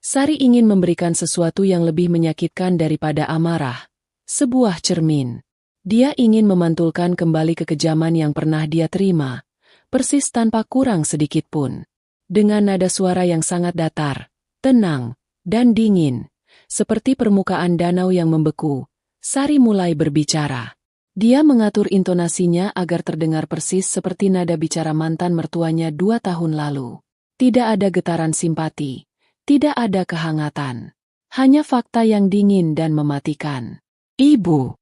Sari ingin memberikan sesuatu yang lebih menyakitkan daripada amarah. Sebuah cermin. Dia ingin memantulkan kembali kekejaman yang pernah dia terima, persis tanpa kurang sedikit pun. Dengan nada suara yang sangat datar, tenang, dan dingin, seperti permukaan danau yang membeku, Sari mulai berbicara. Dia mengatur intonasinya agar terdengar persis seperti nada bicara mantan mertuanya 2 tahun lalu. Tidak ada getaran simpati, tidak ada kehangatan, hanya fakta yang dingin dan mematikan. Ibu!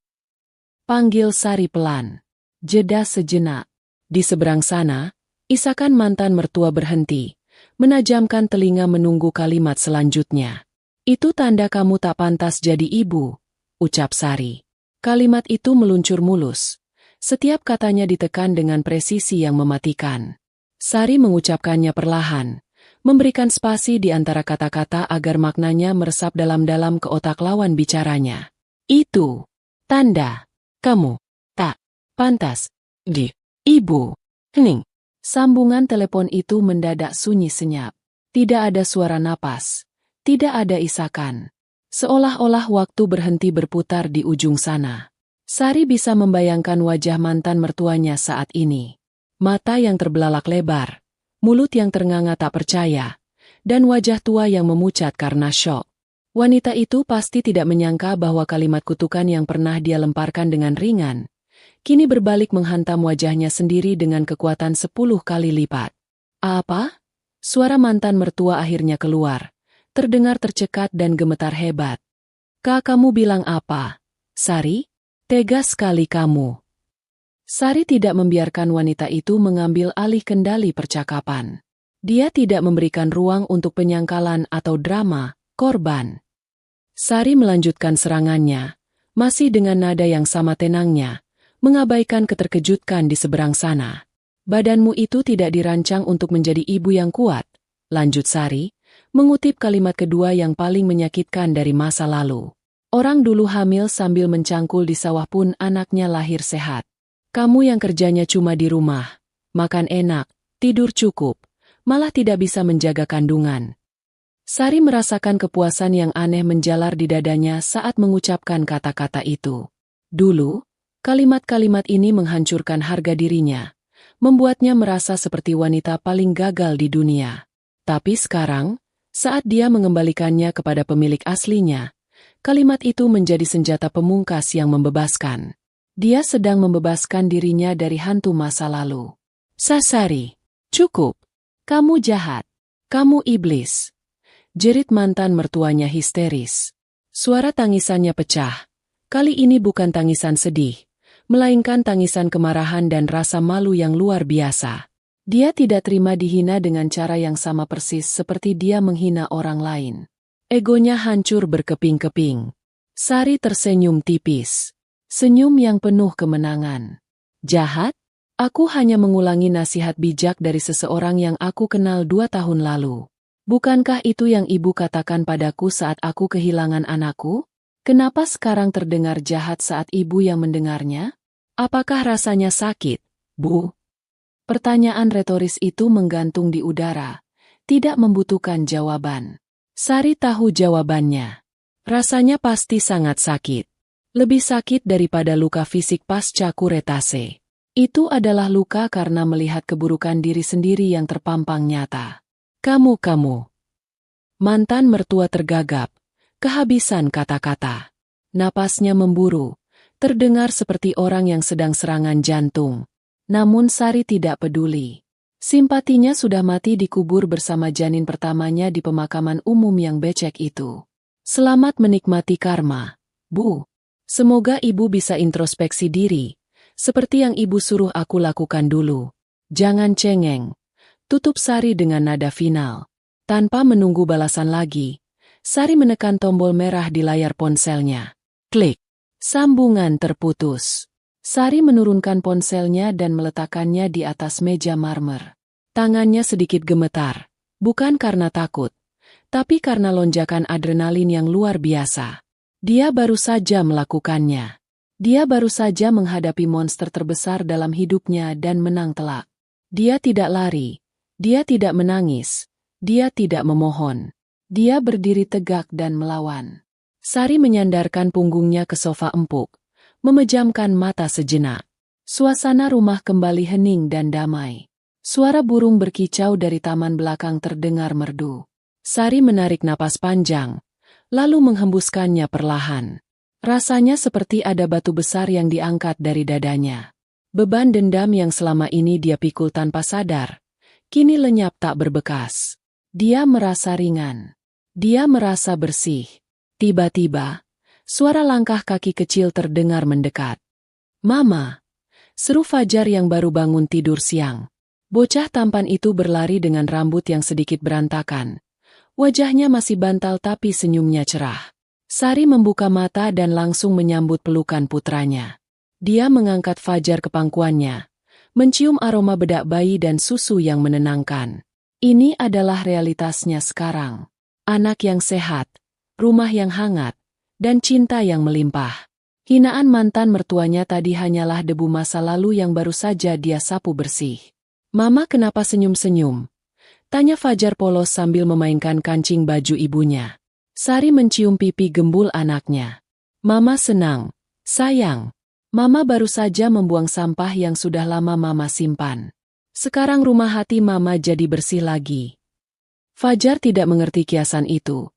Panggil Sari pelan. Jeda sejenak. Di seberang sana, isakan mantan mertua berhenti, menajamkan telinga menunggu kalimat selanjutnya. Itu tanda kamu tak pantas jadi ibu, ucap Sari. Kalimat itu meluncur mulus. Setiap katanya ditekan dengan presisi yang mematikan. Sari mengucapkannya perlahan, memberikan spasi di antara kata-kata agar maknanya meresap dalam-dalam ke otak lawan bicaranya. Itu tanda kamu tak pantas di ibu. Hening. Sambungan telepon itu mendadak sunyi senyap. Tidak ada suara napas. Tidak ada isakan. Seolah-olah waktu berhenti berputar di ujung sana. Sari bisa membayangkan wajah mantan mertuanya saat ini. Mata yang terbelalak lebar, mulut yang ternganga tak percaya, dan wajah tua yang memucat karena syok. Wanita itu pasti tidak menyangka bahwa kalimat kutukan yang pernah dia lemparkan dengan ringan, kini berbalik menghantam wajahnya sendiri dengan kekuatan 10 kali lipat. Apa? Suara mantan mertua akhirnya keluar, terdengar tercekat dan gemetar hebat. Kamu bilang apa? Sari? Tegas sekali kamu. Sari tidak membiarkan wanita itu mengambil alih kendali percakapan. Dia tidak memberikan ruang untuk penyangkalan atau drama korban. Sari melanjutkan serangannya, masih dengan nada yang sama tenangnya, mengabaikan keterkejutkan di seberang sana. Badanmu itu tidak dirancang untuk menjadi ibu yang kuat, lanjut Sari, mengutip kalimat kedua yang paling menyakitkan dari masa lalu. Orang dulu hamil sambil mencangkul di sawah pun anaknya lahir sehat. Kamu yang kerjanya cuma di rumah, makan enak, tidur cukup, malah tidak bisa menjaga kandungan. Sari merasakan kepuasan yang aneh menjalar di dadanya saat mengucapkan kata-kata itu. Dulu, kalimat-kalimat ini menghancurkan harga dirinya, membuatnya merasa seperti wanita paling gagal di dunia. Tapi sekarang, saat dia mengembalikannya kepada pemilik aslinya, kalimat itu menjadi senjata pemungkas yang membebaskan. Dia sedang membebaskan dirinya dari hantu masa lalu. Sari, cukup. Kamu jahat. Kamu iblis. Jerit mantan mertuanya histeris. Suara tangisannya pecah. Kali ini bukan tangisan sedih, melainkan tangisan kemarahan dan rasa malu yang luar biasa. Dia tidak terima dihina dengan cara yang sama persis seperti dia menghina orang lain. Egonya hancur berkeping-keping. Sari tersenyum tipis. Senyum yang penuh kemenangan. Jahat? Aku hanya mengulangi nasihat bijak dari seseorang yang aku kenal 2 tahun lalu. Bukankah itu yang ibu katakan padaku saat aku kehilangan anakku? Kenapa sekarang terdengar jahat saat ibu yang mendengarnya? Apakah rasanya sakit, Bu? Pertanyaan retoris itu menggantung di udara, tidak membutuhkan jawaban. Sari tahu jawabannya. Rasanya pasti sangat sakit. Lebih sakit daripada luka fisik pasca kuretase. Itu adalah luka karena melihat keburukan diri sendiri yang terpampang nyata. Kamu. Mantan mertua tergagap, kehabisan kata-kata. Napasnya memburu, terdengar seperti orang yang sedang serangan jantung. Namun Sari tidak peduli. Simpatinya sudah mati dikubur bersama janin pertamanya di pemakaman umum yang becek itu. Selamat menikmati karma, Bu. Semoga ibu bisa introspeksi diri, seperti yang ibu suruh aku lakukan dulu. Jangan cengeng. Tutup Sari dengan nada final. Tanpa menunggu balasan lagi, Sari menekan tombol merah di layar ponselnya. Klik. Sambungan terputus. Sari menurunkan ponselnya dan meletakkannya di atas meja marmer. Tangannya sedikit gemetar, bukan karena takut, tapi karena lonjakan adrenalin yang luar biasa. Dia baru saja melakukannya. Dia baru saja menghadapi monster terbesar dalam hidupnya dan menang telak. Dia tidak lari. Dia tidak menangis. Dia tidak memohon. Dia berdiri tegak dan melawan. Sari menyandarkan punggungnya ke sofa empuk, memejamkan mata sejenak. Suasana rumah kembali hening dan damai. Suara burung berkicau dari taman belakang terdengar merdu. Sari menarik napas panjang, lalu menghembuskannya perlahan. Rasanya seperti ada batu besar yang diangkat dari dadanya. Beban dendam yang selama ini dia pikul tanpa sadar, kini lenyap tak berbekas. Dia merasa ringan. Dia merasa bersih. Tiba-tiba, suara langkah kaki kecil terdengar mendekat. Mama! Seru Fajar yang baru bangun tidur siang. Bocah tampan itu berlari dengan rambut yang sedikit berantakan. Wajahnya masih bantal tapi senyumnya cerah. Sari membuka mata dan langsung menyambut pelukan putranya. Dia mengangkat Fajar ke pangkuannya, mencium aroma bedak bayi dan susu yang menenangkan. Ini adalah realitasnya sekarang. Anak yang sehat, rumah yang hangat, dan cinta yang melimpah. Hinaan mantan mertuanya tadi hanyalah debu masa lalu yang baru saja dia sapu bersih. Mama kenapa senyum-senyum? Tanya Fajar polos sambil memainkan kancing baju ibunya. Sari mencium pipi gembul anaknya. Mama senang, sayang. Mama baru saja membuang sampah yang sudah lama Mama simpan. Sekarang rumah hati Mama jadi bersih lagi. Fajar tidak mengerti kiasan itu,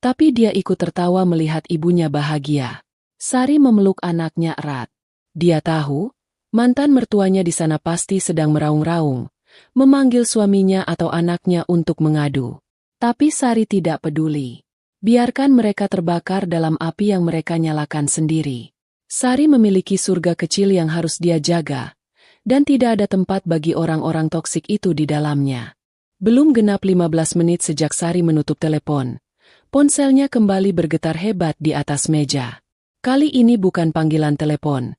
tapi dia ikut tertawa melihat ibunya bahagia. Sari memeluk anaknya erat. Dia tahu, mantan mertuanya di sana pasti sedang meraung-raung, memanggil suaminya atau anaknya untuk mengadu. Tapi Sari tidak peduli. Biarkan mereka terbakar dalam api yang mereka nyalakan sendiri. Sari memiliki surga kecil yang harus dia jaga. Dan tidak ada tempat bagi orang-orang toksik itu di dalamnya. Belum genap 15 menit sejak Sari menutup telepon. Ponselnya kembali bergetar hebat di atas meja. Kali ini bukan panggilan telepon,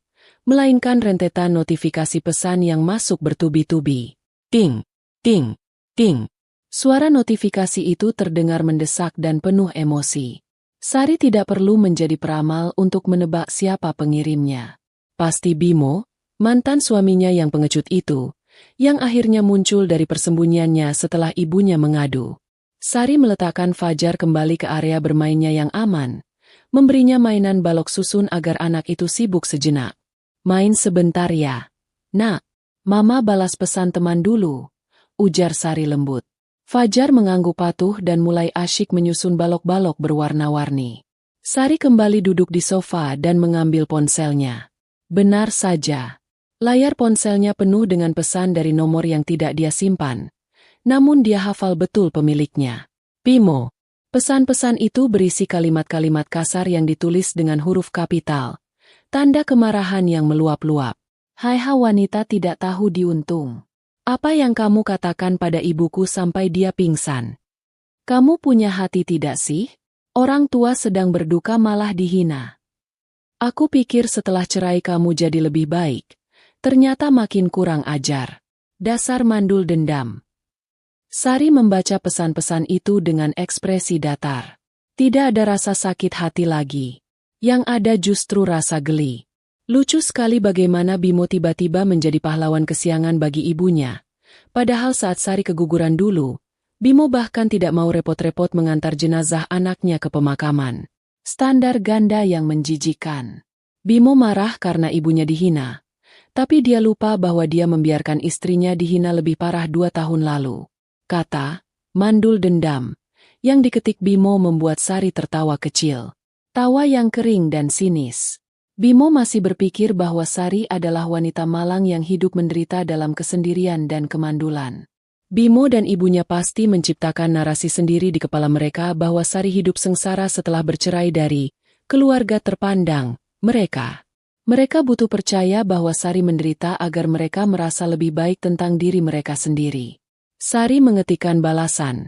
melainkan rentetan notifikasi pesan yang masuk bertubi-tubi. Ting, ting, ting. Suara notifikasi itu terdengar mendesak dan penuh emosi. Sari tidak perlu menjadi peramal untuk menebak siapa pengirimnya. Pasti Bimo, mantan suaminya yang pengecut itu, yang akhirnya muncul dari persembunyiannya setelah ibunya mengadu. Sari meletakkan Fajar kembali ke area bermainnya yang aman, memberinya mainan balok susun agar anak itu sibuk sejenak. Main sebentar ya. Nak, Mama balas pesan teman dulu, ujar Sari lembut. Fajar mengangguk patuh dan mulai asyik menyusun balok-balok berwarna-warni. Sari kembali duduk di sofa dan mengambil ponselnya. Benar saja. Layar ponselnya penuh dengan pesan dari nomor yang tidak dia simpan. Namun dia hafal betul pemiliknya. Bimo. Pesan-pesan itu berisi kalimat-kalimat kasar yang ditulis dengan huruf kapital. Tanda kemarahan yang meluap-luap. Hai wanita tidak tahu diuntung. Apa yang kamu katakan pada ibuku sampai dia pingsan? Kamu punya hati tidak sih? Orang tua sedang berduka malah dihina. Aku pikir setelah cerai kamu jadi lebih baik. Ternyata makin kurang ajar. Dasar mandul dendam. Sari membaca pesan-pesan itu dengan ekspresi datar. Tidak ada rasa sakit hati lagi. Yang ada justru rasa geli. Lucu sekali bagaimana Bimo tiba-tiba menjadi pahlawan kesiangan bagi ibunya. Padahal saat Sari keguguran dulu, Bimo bahkan tidak mau repot-repot mengantar jenazah anaknya ke pemakaman. Standar ganda yang menjijikkan. Bimo marah karena ibunya dihina. Tapi dia lupa bahwa dia membiarkan istrinya dihina lebih parah 2 tahun lalu. Kata, mandul dendam, yang diketik Bimo membuat Sari tertawa kecil. Tawa yang kering dan sinis. Bimo masih berpikir bahwa Sari adalah wanita malang yang hidup menderita dalam kesendirian dan kemandulan. Bimo dan ibunya pasti menciptakan narasi sendiri di kepala mereka bahwa Sari hidup sengsara setelah bercerai dari keluarga terpandang mereka. Mereka butuh percaya bahwa Sari menderita agar mereka merasa lebih baik tentang diri mereka sendiri. Sari mengetikkan balasan,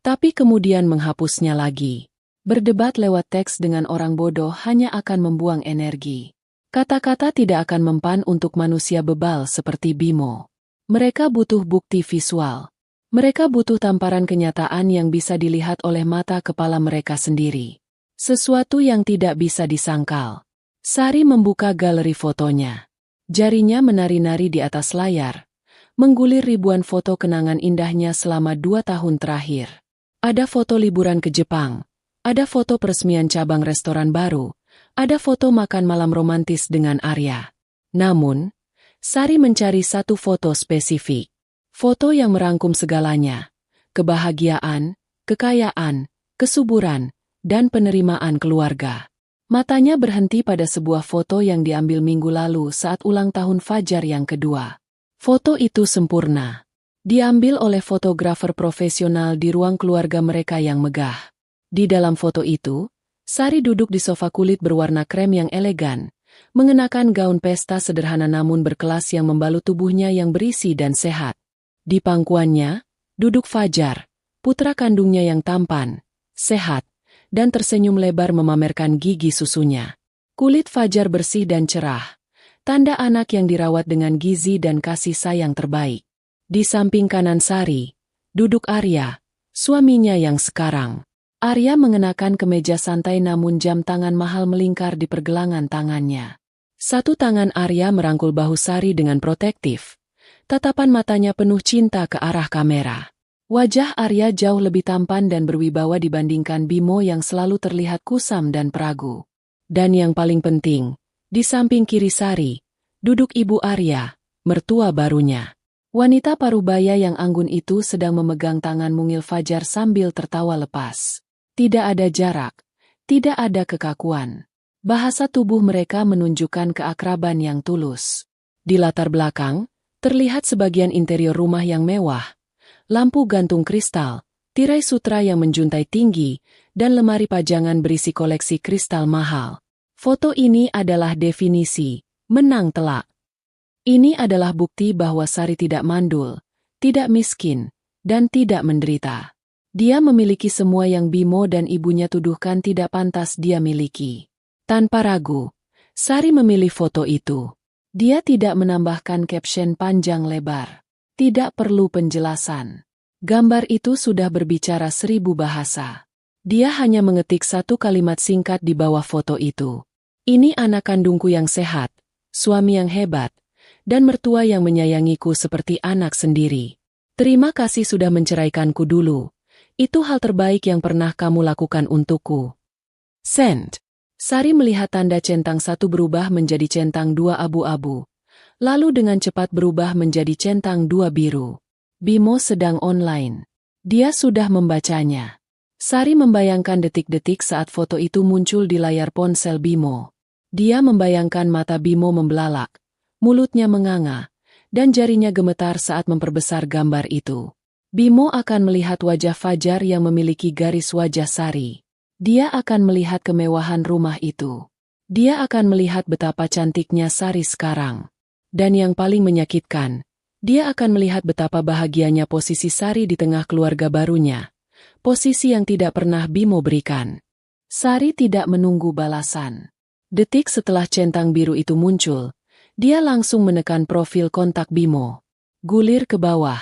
tapi kemudian menghapusnya lagi. Berdebat lewat teks dengan orang bodoh hanya akan membuang energi. Kata-kata tidak akan mempan untuk manusia bebal seperti Bimo. Mereka butuh bukti visual. Mereka butuh tamparan kenyataan yang bisa dilihat oleh mata kepala mereka sendiri. Sesuatu yang tidak bisa disangkal. Sari membuka galeri fotonya. Jarinya menari-nari di atas layar, menggulir ribuan foto kenangan indahnya selama 2 tahun terakhir. Ada foto liburan ke Jepang. Ada foto peresmian cabang restoran baru, ada foto makan malam romantis dengan Arya. Namun, Sari mencari satu foto spesifik. Foto yang merangkum segalanya. Kebahagiaan, kekayaan, kesuburan, dan penerimaan keluarga. Matanya berhenti pada sebuah foto yang diambil minggu lalu saat ulang tahun Fajar yang kedua. Foto itu sempurna. Diambil oleh fotografer profesional di ruang keluarga mereka yang megah. Di dalam foto itu, Sari duduk di sofa kulit berwarna krem yang elegan, mengenakan gaun pesta sederhana namun berkelas yang membalut tubuhnya yang berisi dan sehat. Di pangkuannya, duduk Fajar, putra kandungnya yang tampan, sehat, dan tersenyum lebar memamerkan gigi susunya. Kulit Fajar bersih dan cerah, tanda anak yang dirawat dengan gizi dan kasih sayang terbaik. Di samping kanan Sari, duduk Arya, suaminya yang sekarang. Arya mengenakan kemeja santai namun jam tangan mahal melingkar di pergelangan tangannya. Satu tangan Arya merangkul bahu Sari dengan protektif. Tatapan matanya penuh cinta ke arah kamera. Wajah Arya jauh lebih tampan dan berwibawa dibandingkan Bimo yang selalu terlihat kusam dan peragu. Dan yang paling penting, di samping kiri Sari, duduk ibu Arya, mertua barunya. Wanita parubaya yang anggun itu sedang memegang tangan mungil Fajar sambil tertawa lepas. Tidak ada jarak, tidak ada kekakuan. Bahasa tubuh mereka menunjukkan keakraban yang tulus. Di latar belakang, terlihat sebagian interior rumah yang mewah, lampu gantung kristal, tirai sutra yang menjuntai tinggi, dan lemari pajangan berisi koleksi kristal mahal. Foto ini adalah definisi menang telak. Ini adalah bukti bahwa Sari tidak mandul, tidak miskin, dan tidak menderita. Dia memiliki semua yang Bimo dan ibunya tuduhkan tidak pantas dia miliki. Tanpa ragu, Sari memilih foto itu. Dia tidak menambahkan caption panjang lebar. Tidak perlu penjelasan. Gambar itu sudah berbicara 1000 bahasa. Dia hanya mengetik satu kalimat singkat di bawah foto itu. Ini anak kandungku yang sehat, suami yang hebat, dan mertua yang menyayangiku seperti anak sendiri. Terima kasih sudah menceraikanku dulu. Itu hal terbaik yang pernah kamu lakukan untukku. Send. Sari melihat tanda centang 1 berubah menjadi centang 2 abu-abu. Lalu dengan cepat berubah menjadi centang 2 biru. Bimo sedang online. Dia sudah membacanya. Sari membayangkan detik-detik saat foto itu muncul di layar ponsel Bimo. Dia membayangkan mata Bimo membelalak, mulutnya menganga, dan jarinya gemetar saat memperbesar gambar itu. Bimo akan melihat wajah Fajar yang memiliki garis wajah Sari. Dia akan melihat kemewahan rumah itu. Dia akan melihat betapa cantiknya Sari sekarang. Dan yang paling menyakitkan, dia akan melihat betapa bahagianya posisi Sari di tengah keluarga barunya. Posisi yang tidak pernah Bimo berikan. Sari tidak menunggu balasan. Detik setelah centang biru itu muncul, dia langsung menekan profil kontak Bimo. Gulir ke bawah.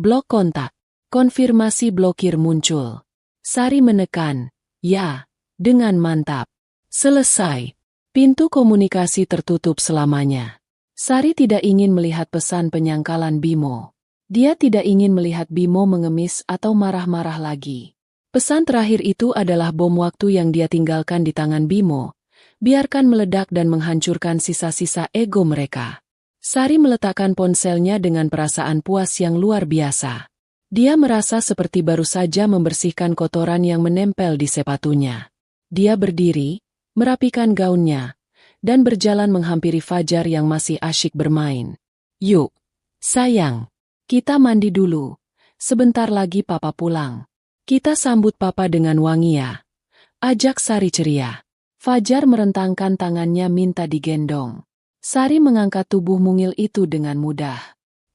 Blok kontak. Konfirmasi blokir muncul. Sari menekan, ya, dengan mantap. Selesai. Pintu komunikasi tertutup selamanya. Sari tidak ingin melihat pesan penyangkalan Bimo. Dia tidak ingin melihat Bimo mengemis atau marah-marah lagi. Pesan terakhir itu adalah bom waktu yang dia tinggalkan di tangan Bimo. Biarkan meledak dan menghancurkan sisa-sisa ego mereka. Sari meletakkan ponselnya dengan perasaan puas yang luar biasa. Dia merasa seperti baru saja membersihkan kotoran yang menempel di sepatunya. Dia berdiri, merapikan gaunnya, dan berjalan menghampiri Fajar yang masih asyik bermain. Yuk, sayang. Kita mandi dulu. Sebentar lagi papa pulang. Kita sambut papa dengan wangi ya. Ajak Sari ceria. Fajar merentangkan tangannya minta digendong. Sari mengangkat tubuh mungil itu dengan mudah.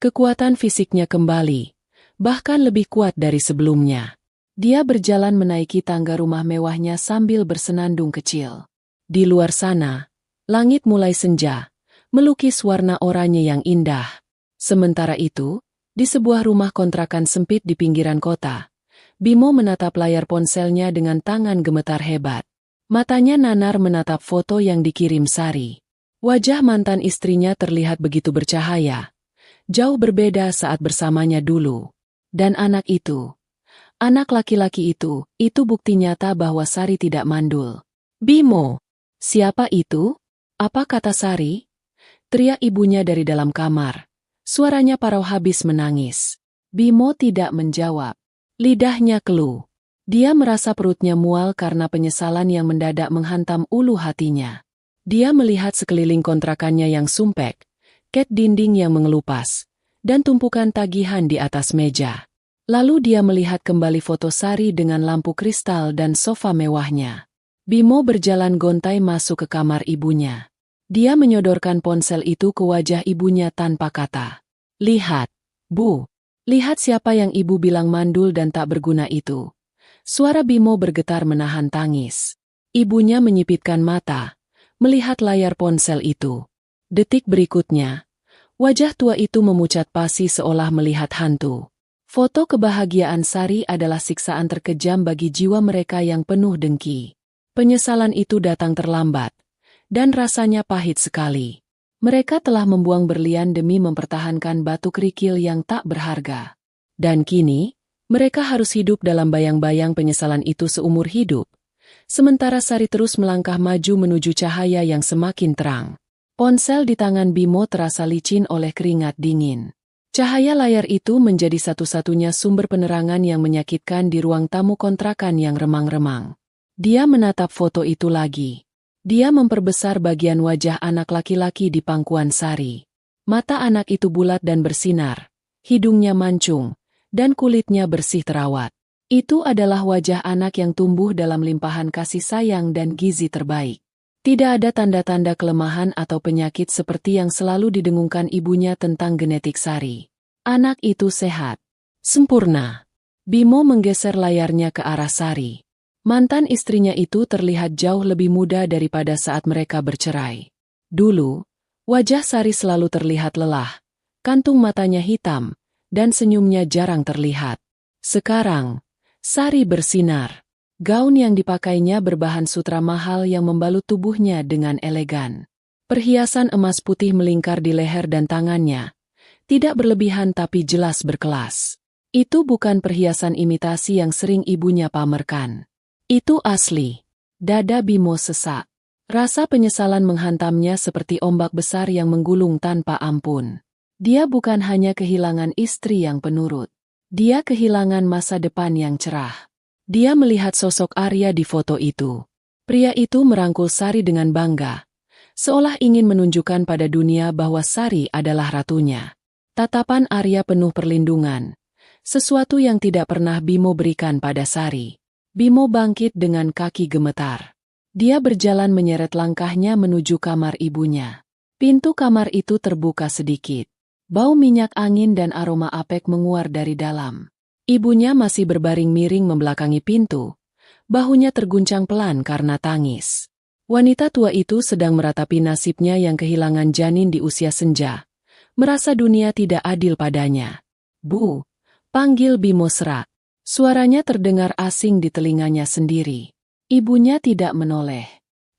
Kekuatan fisiknya kembali, bahkan lebih kuat dari sebelumnya. Dia berjalan menaiki tangga rumah mewahnya sambil bersenandung kecil. Di luar sana, langit mulai senja, melukis warna oranye yang indah. Sementara itu, di sebuah rumah kontrakan sempit di pinggiran kota, Bimo menatap layar ponselnya dengan tangan gemetar hebat. Matanya nanar menatap foto yang dikirim Sari. Wajah mantan istrinya terlihat begitu bercahaya. Jauh berbeda saat bersamanya dulu. Dan anak itu, anak laki-laki itu bukti nyata bahwa Sari tidak mandul. Bimo, siapa itu? Apa kata Sari? Teriak ibunya dari dalam kamar. Suaranya parau habis menangis. Bimo tidak menjawab. Lidahnya keluh. Dia merasa perutnya mual karena penyesalan yang mendadak menghantam ulu hatinya. Dia melihat sekeliling kontrakannya yang sumpek, ket dinding yang mengelupas, dan tumpukan tagihan di atas meja. Lalu dia melihat kembali foto Sari dengan lampu kristal dan sofa mewahnya. Bimo berjalan gontai masuk ke kamar ibunya. Dia menyodorkan ponsel itu ke wajah ibunya tanpa kata. Lihat, Bu. Lihat siapa yang ibu bilang mandul dan tak berguna itu. Suara Bimo bergetar menahan tangis. Ibunya menyipitkan mata, melihat layar ponsel itu. Detik berikutnya, wajah tua itu memucat pasi seolah melihat hantu. Foto kebahagiaan Sari adalah siksaan terkejam bagi jiwa mereka yang penuh dengki. Penyesalan itu datang terlambat, dan rasanya pahit sekali. Mereka telah membuang berlian demi mempertahankan batu kerikil yang tak berharga. Dan kini, mereka harus hidup dalam bayang-bayang penyesalan itu seumur hidup. Sementara Sari terus melangkah maju menuju cahaya yang semakin terang. Ponsel di tangan Bimo terasa licin oleh keringat dingin. Cahaya layar itu menjadi satu-satunya sumber penerangan yang menyakitkan di ruang tamu kontrakan yang remang-remang. Dia menatap foto itu lagi. Dia memperbesar bagian wajah anak laki-laki di pangkuan Sari. Mata anak itu bulat dan bersinar, hidungnya mancung, dan kulitnya bersih terawat. Itu adalah wajah anak yang tumbuh dalam limpahan kasih sayang dan gizi terbaik. Tidak ada tanda-tanda kelemahan atau penyakit seperti yang selalu didengungkan ibunya tentang genetik Sari. Anak itu sehat, sempurna. Bimo menggeser layarnya ke arah Sari. Mantan istrinya itu terlihat jauh lebih muda daripada saat mereka bercerai. Dulu, Wajah Sari selalu terlihat lelah, kantung matanya hitam, dan senyumnya jarang terlihat. Sekarang, Sari bersinar. Gaun yang dipakainya berbahan sutra mahal yang membalut tubuhnya dengan elegan. Perhiasan emas putih melingkar di leher dan tangannya. Tidak berlebihan tapi jelas berkelas. Itu bukan perhiasan imitasi yang sering ibunya pamerkan. Itu asli. Dada Bimo sesak. Rasa penyesalan menghantamnya seperti ombak besar yang menggulung tanpa ampun. Dia bukan hanya kehilangan istri yang penurut. Dia kehilangan masa depan yang cerah. Dia melihat sosok Arya di foto itu. Pria itu merangkul Sari dengan bangga, seolah ingin menunjukkan pada dunia bahwa Sari adalah ratunya. Tatapan Arya penuh perlindungan, sesuatu yang tidak pernah Bimo berikan pada Sari. Bimo bangkit dengan kaki gemetar. Dia berjalan menyeret langkahnya menuju kamar ibunya. Pintu kamar itu terbuka sedikit. Bau minyak angin dan aroma apek menguar dari dalam. Ibunya masih berbaring miring membelakangi pintu. Bahunya terguncang pelan karena tangis. Wanita tua itu sedang meratapi nasibnya yang kehilangan janin di usia senja. Merasa dunia tidak adil padanya. "Bu," panggil Bimo serak. Suaranya terdengar asing di telinganya sendiri. Ibunya tidak menoleh.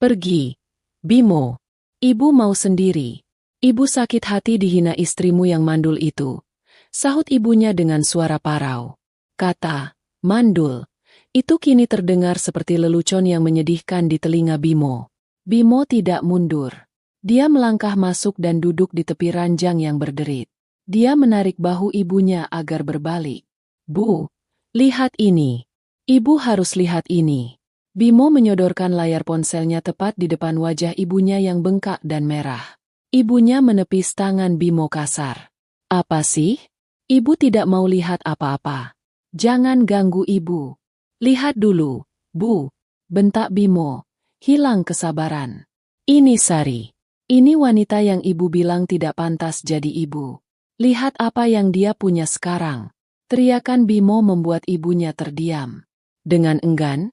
"Pergi, Bimo. Ibu mau sendiri." "Ibu sakit hati dihina istrimu yang mandul itu," sahut ibunya dengan suara parau. Kata "mandul" itu kini terdengar seperti lelucon yang menyedihkan di telinga Bimo. Bimo tidak mundur. Dia melangkah masuk dan duduk di tepi ranjang yang berderit. Dia menarik bahu ibunya agar berbalik. "Bu, lihat ini. Ibu harus lihat ini." Bimo menyodorkan layar ponselnya tepat di depan wajah ibunya yang bengkak dan merah. Ibunya menepis tangan Bimo kasar. "Apa sih? Ibu tidak mau lihat apa-apa. Jangan ganggu ibu. Lihat dulu, Bu," bentak Bimo, hilang kesabaran. "Ini Sari. Ini wanita yang ibu bilang tidak pantas jadi ibu. Lihat apa yang dia punya sekarang." Teriakan Bimo membuat ibunya terdiam. Dengan enggan,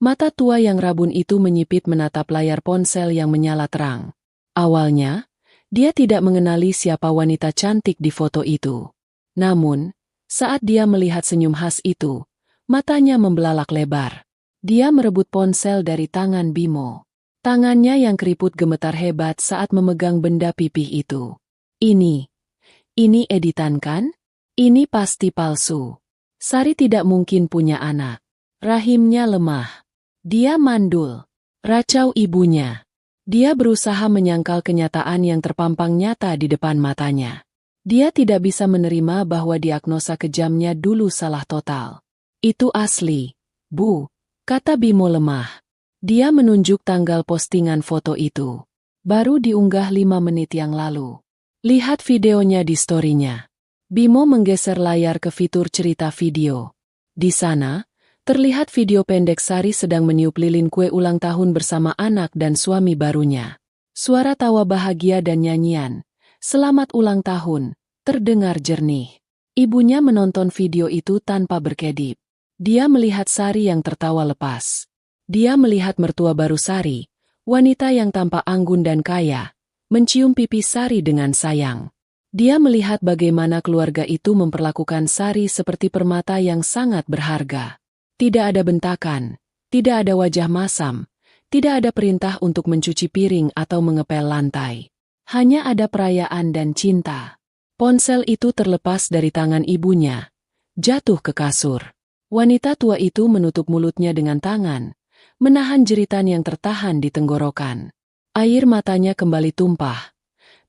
mata tua yang rabun itu menyipit menatap layar ponsel yang menyala terang. Awalnya, dia tidak mengenali siapa wanita cantik di foto itu. Namun, saat dia melihat senyum khas itu, matanya membelalak lebar. Dia merebut ponsel dari tangan Bimo. Tangannya yang keriput gemetar hebat saat memegang benda pipih itu. Ini editan kan? Ini pasti palsu. Sari tidak mungkin punya anak. Rahimnya lemah. Dia mandul. Racau ibunya. Dia berusaha menyangkal kenyataan yang terpampang nyata di depan matanya. Dia tidak bisa menerima bahwa diagnosa kejamnya dulu salah total. "Itu asli, Bu," kata Bimo lemah. Dia menunjuk tanggal postingan foto itu. Baru diunggah 5 menit yang lalu. Lihat videonya di story-nya. Bimo menggeser layar ke fitur cerita video. Di sana, terlihat video pendek Sari sedang meniup lilin kue ulang tahun bersama anak dan suami barunya. Suara tawa bahagia dan nyanyian, "Selamat ulang tahun," terdengar jernih. Ibunya menonton video itu tanpa berkedip. Dia melihat Sari yang tertawa lepas. Dia melihat mertua baru Sari, wanita yang tampak anggun dan kaya, mencium pipi Sari dengan sayang. Dia melihat bagaimana keluarga itu memperlakukan Sari seperti permata yang sangat berharga. Tidak ada bentakan, tidak ada wajah masam, tidak ada perintah untuk mencuci piring atau mengepel lantai. Hanya ada perayaan dan cinta. Ponsel itu terlepas dari tangan ibunya, jatuh ke kasur. Wanita tua itu menutup mulutnya dengan tangan, menahan jeritan yang tertahan di tenggorokan. Air matanya kembali tumpah.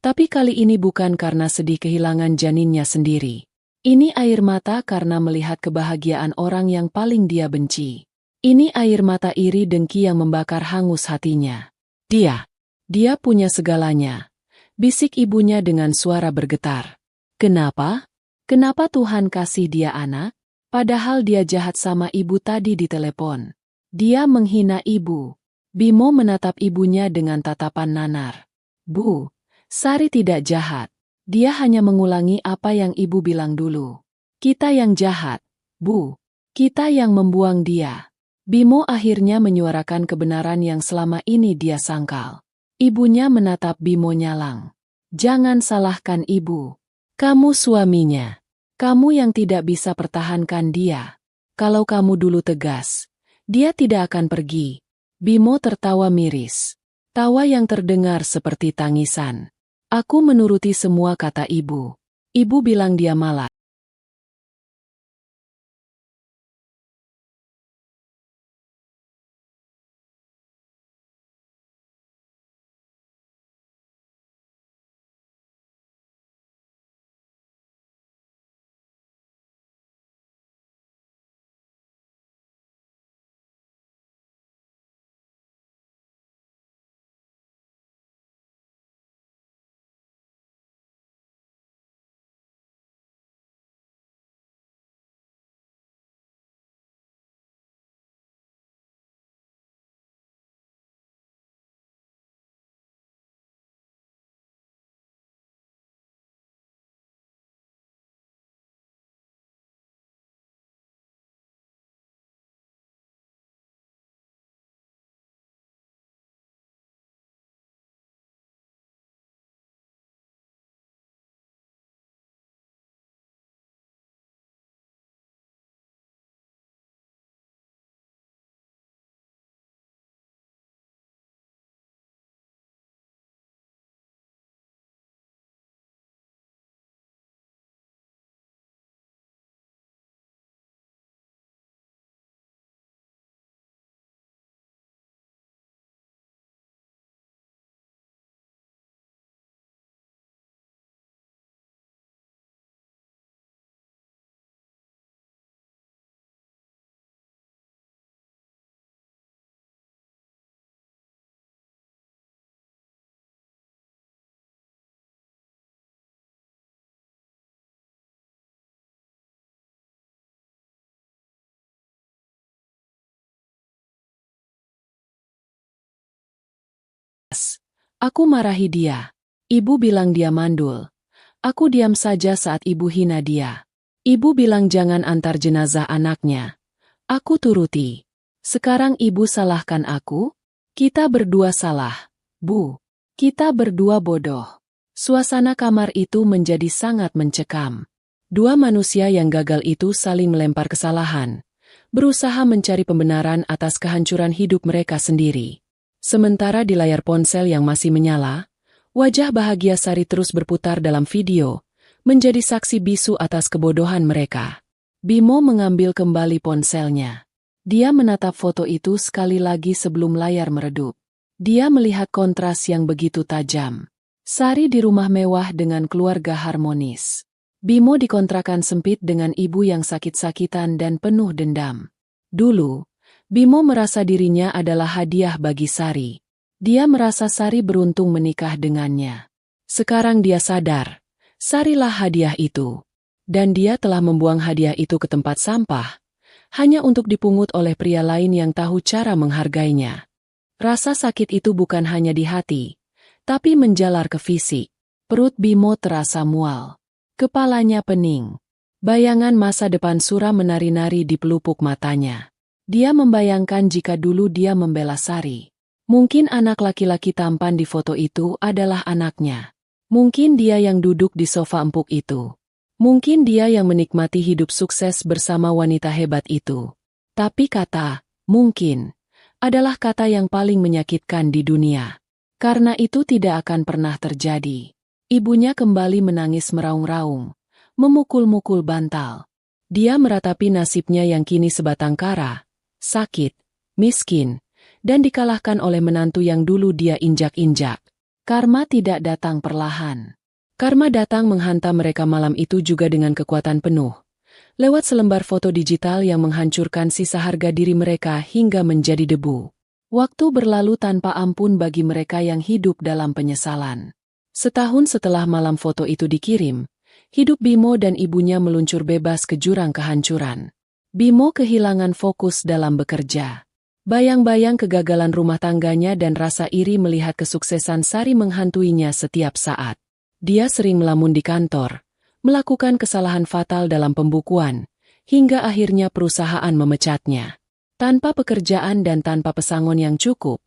Tapi kali ini bukan karena sedih kehilangan janinnya sendiri. Ini air mata karena melihat kebahagiaan orang yang paling dia benci. Ini air mata iri dengki yang membakar hangus hatinya. Dia punya segalanya, bisik ibunya dengan suara bergetar. "Kenapa? Kenapa Tuhan kasih dia anak? Padahal dia jahat sama ibu tadi di telepon. Dia menghina ibu." Bimo menatap ibunya dengan tatapan nanar. "Bu, Sari tidak jahat. Dia hanya mengulangi apa yang ibu bilang dulu. Kita yang jahat, Bu. Kita yang membuang dia." Bimo akhirnya menyuarakan kebenaran yang selama ini dia sangkal. Ibunya menatap Bimo nyalang. Jangan salahkan ibu. Kamu suaminya. Kamu yang tidak bisa pertahankan dia. Kalau kamu dulu tegas, dia tidak akan pergi. Bimo tertawa miris. Tawa yang terdengar seperti tangisan. Aku menuruti semua kata ibu. Ibu bilang dia malas. Aku marahi dia. Ibu bilang dia mandul. Aku diam saja saat ibu hina dia. Ibu bilang jangan antar jenazah anaknya. Aku turuti. Sekarang ibu salahkan aku? Kita berdua salah, Bu. Kita berdua bodoh. Suasana kamar itu menjadi sangat mencekam. Dua manusia yang gagal itu saling melempar kesalahan, berusaha mencari pembenaran atas kehancuran hidup mereka sendiri. Sementara di layar ponsel yang masih menyala, wajah bahagia Sari terus berputar dalam video, menjadi saksi bisu atas kebodohan mereka. Bimo mengambil kembali ponselnya. Dia menatap foto itu sekali lagi sebelum layar meredup. Dia melihat kontras yang begitu tajam. Sari di rumah mewah dengan keluarga harmonis. Bimo di kontrakan sempit dengan ibu yang sakit-sakitan dan penuh dendam. Dulu, Bimo merasa dirinya adalah hadiah bagi Sari. Dia merasa Sari beruntung menikah dengannya. Sekarang dia sadar, Sarilah hadiah itu. Dan dia telah membuang hadiah itu ke tempat sampah, hanya untuk dipungut oleh pria lain yang tahu cara menghargainya. Rasa sakit itu bukan hanya di hati, tapi menjalar ke fisik. Perut Bimo terasa mual. Kepalanya pening. Bayangan masa depan suram menari-nari di pelupuk matanya. Dia membayangkan jika dulu dia membela Sari. Mungkin anak laki-laki tampan di foto itu adalah anaknya. Mungkin dia yang duduk di sofa empuk itu. Mungkin dia yang menikmati hidup sukses bersama wanita hebat itu. Tapi kata, mungkin, adalah kata yang paling menyakitkan di dunia. Karena itu tidak akan pernah terjadi. Ibunya kembali menangis meraung-raung, memukul-mukul bantal. Dia meratapi nasibnya yang kini sebatang kara, sakit, miskin, dan dikalahkan oleh menantu yang dulu dia injak-injak. Karma tidak datang perlahan. Karma datang menghantam mereka malam itu juga dengan kekuatan penuh. Lewat selembar foto digital yang menghancurkan sisa harga diri mereka hingga menjadi debu. Waktu berlalu tanpa ampun bagi mereka yang hidup dalam penyesalan. Setahun setelah malam foto itu dikirim, hidup Bimo dan ibunya meluncur bebas ke jurang kehancuran. Bimo kehilangan fokus dalam bekerja. Bayang-bayang kegagalan rumah tangganya dan rasa iri melihat kesuksesan Sari menghantuinya setiap saat. Dia sering melamun di kantor, melakukan kesalahan fatal dalam pembukuan, hingga akhirnya perusahaan memecatnya. Tanpa pekerjaan dan tanpa pesangon yang cukup,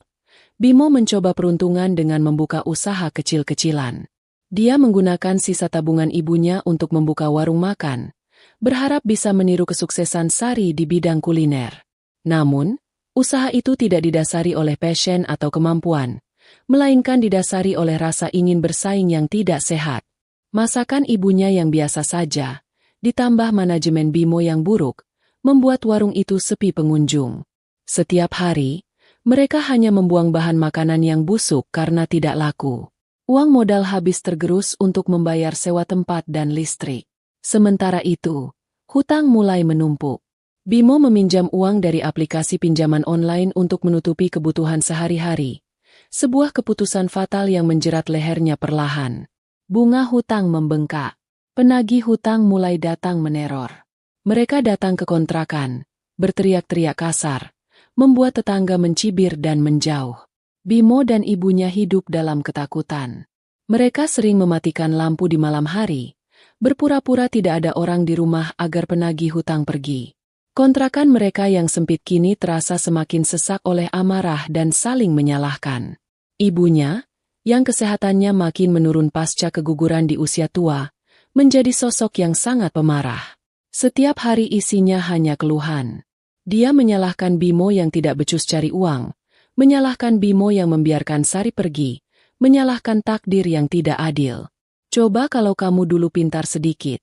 Bimo mencoba peruntungan dengan membuka usaha kecil-kecilan. Dia menggunakan sisa tabungan ibunya untuk membuka warung makan, berharap bisa meniru kesuksesan Sari di bidang kuliner. Namun, usaha itu tidak didasari oleh passion atau kemampuan, melainkan didasari oleh rasa ingin bersaing yang tidak sehat. Masakan ibunya yang biasa saja, ditambah manajemen Bimo yang buruk, membuat warung itu sepi pengunjung. Setiap hari, mereka hanya membuang bahan makanan yang busuk karena tidak laku. Uang modal habis tergerus untuk membayar sewa tempat dan listrik. Sementara itu, hutang mulai menumpuk. Bimo meminjam uang dari aplikasi pinjaman online untuk menutupi kebutuhan sehari-hari. Sebuah keputusan fatal yang menjerat lehernya perlahan. Bunga hutang membengkak. Penagih hutang mulai datang meneror. Mereka datang ke kontrakan, berteriak-teriak kasar, membuat tetangga mencibir dan menjauh. Bimo dan ibunya hidup dalam ketakutan. Mereka sering mematikan lampu di malam hari, berpura-pura tidak ada orang di rumah agar penagih hutang pergi. Kontrakan mereka yang sempit kini terasa semakin sesak oleh amarah dan saling menyalahkan. Ibunya, yang kesehatannya makin menurun pasca keguguran di usia tua, menjadi sosok yang sangat pemarah. Setiap hari isinya hanya keluhan. Dia menyalahkan Bimo yang tidak becus cari uang, menyalahkan Bimo yang membiarkan Sari pergi, menyalahkan takdir yang tidak adil. Coba kalau kamu dulu pintar sedikit,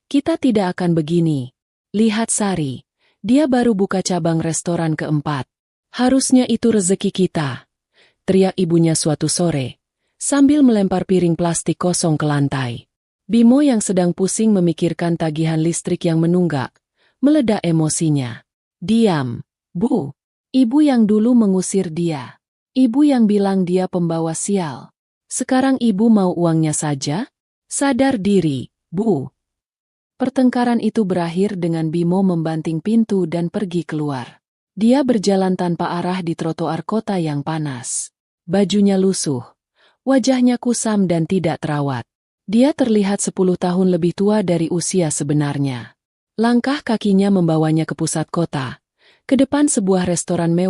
kita tidak akan begini. Lihat Sari, dia baru buka cabang restoran keempat. Harusnya itu rezeki kita, teriak ibunya suatu sore, sambil melempar piring plastik kosong ke lantai. Bimo yang sedang pusing memikirkan tagihan listrik yang menunggak, meledak emosinya. Diam, Bu. Ibu yang dulu mengusir dia. Ibu yang bilang dia pembawa sial. Sekarang ibu mau uangnya saja? Sadar diri, Bu. Pertengkaran itu berakhir dengan Bimo membanting pintu dan pergi keluar. Dia berjalan tanpa arah di trotoar kota yang panas. Bajunya lusuh, wajahnya kusam dan tidak terawat. Dia terlihat 10 tahun lebih tua dari usia sebenarnya. Langkah kakinya membawanya ke pusat kota, ke depan sebuah restoran mewah.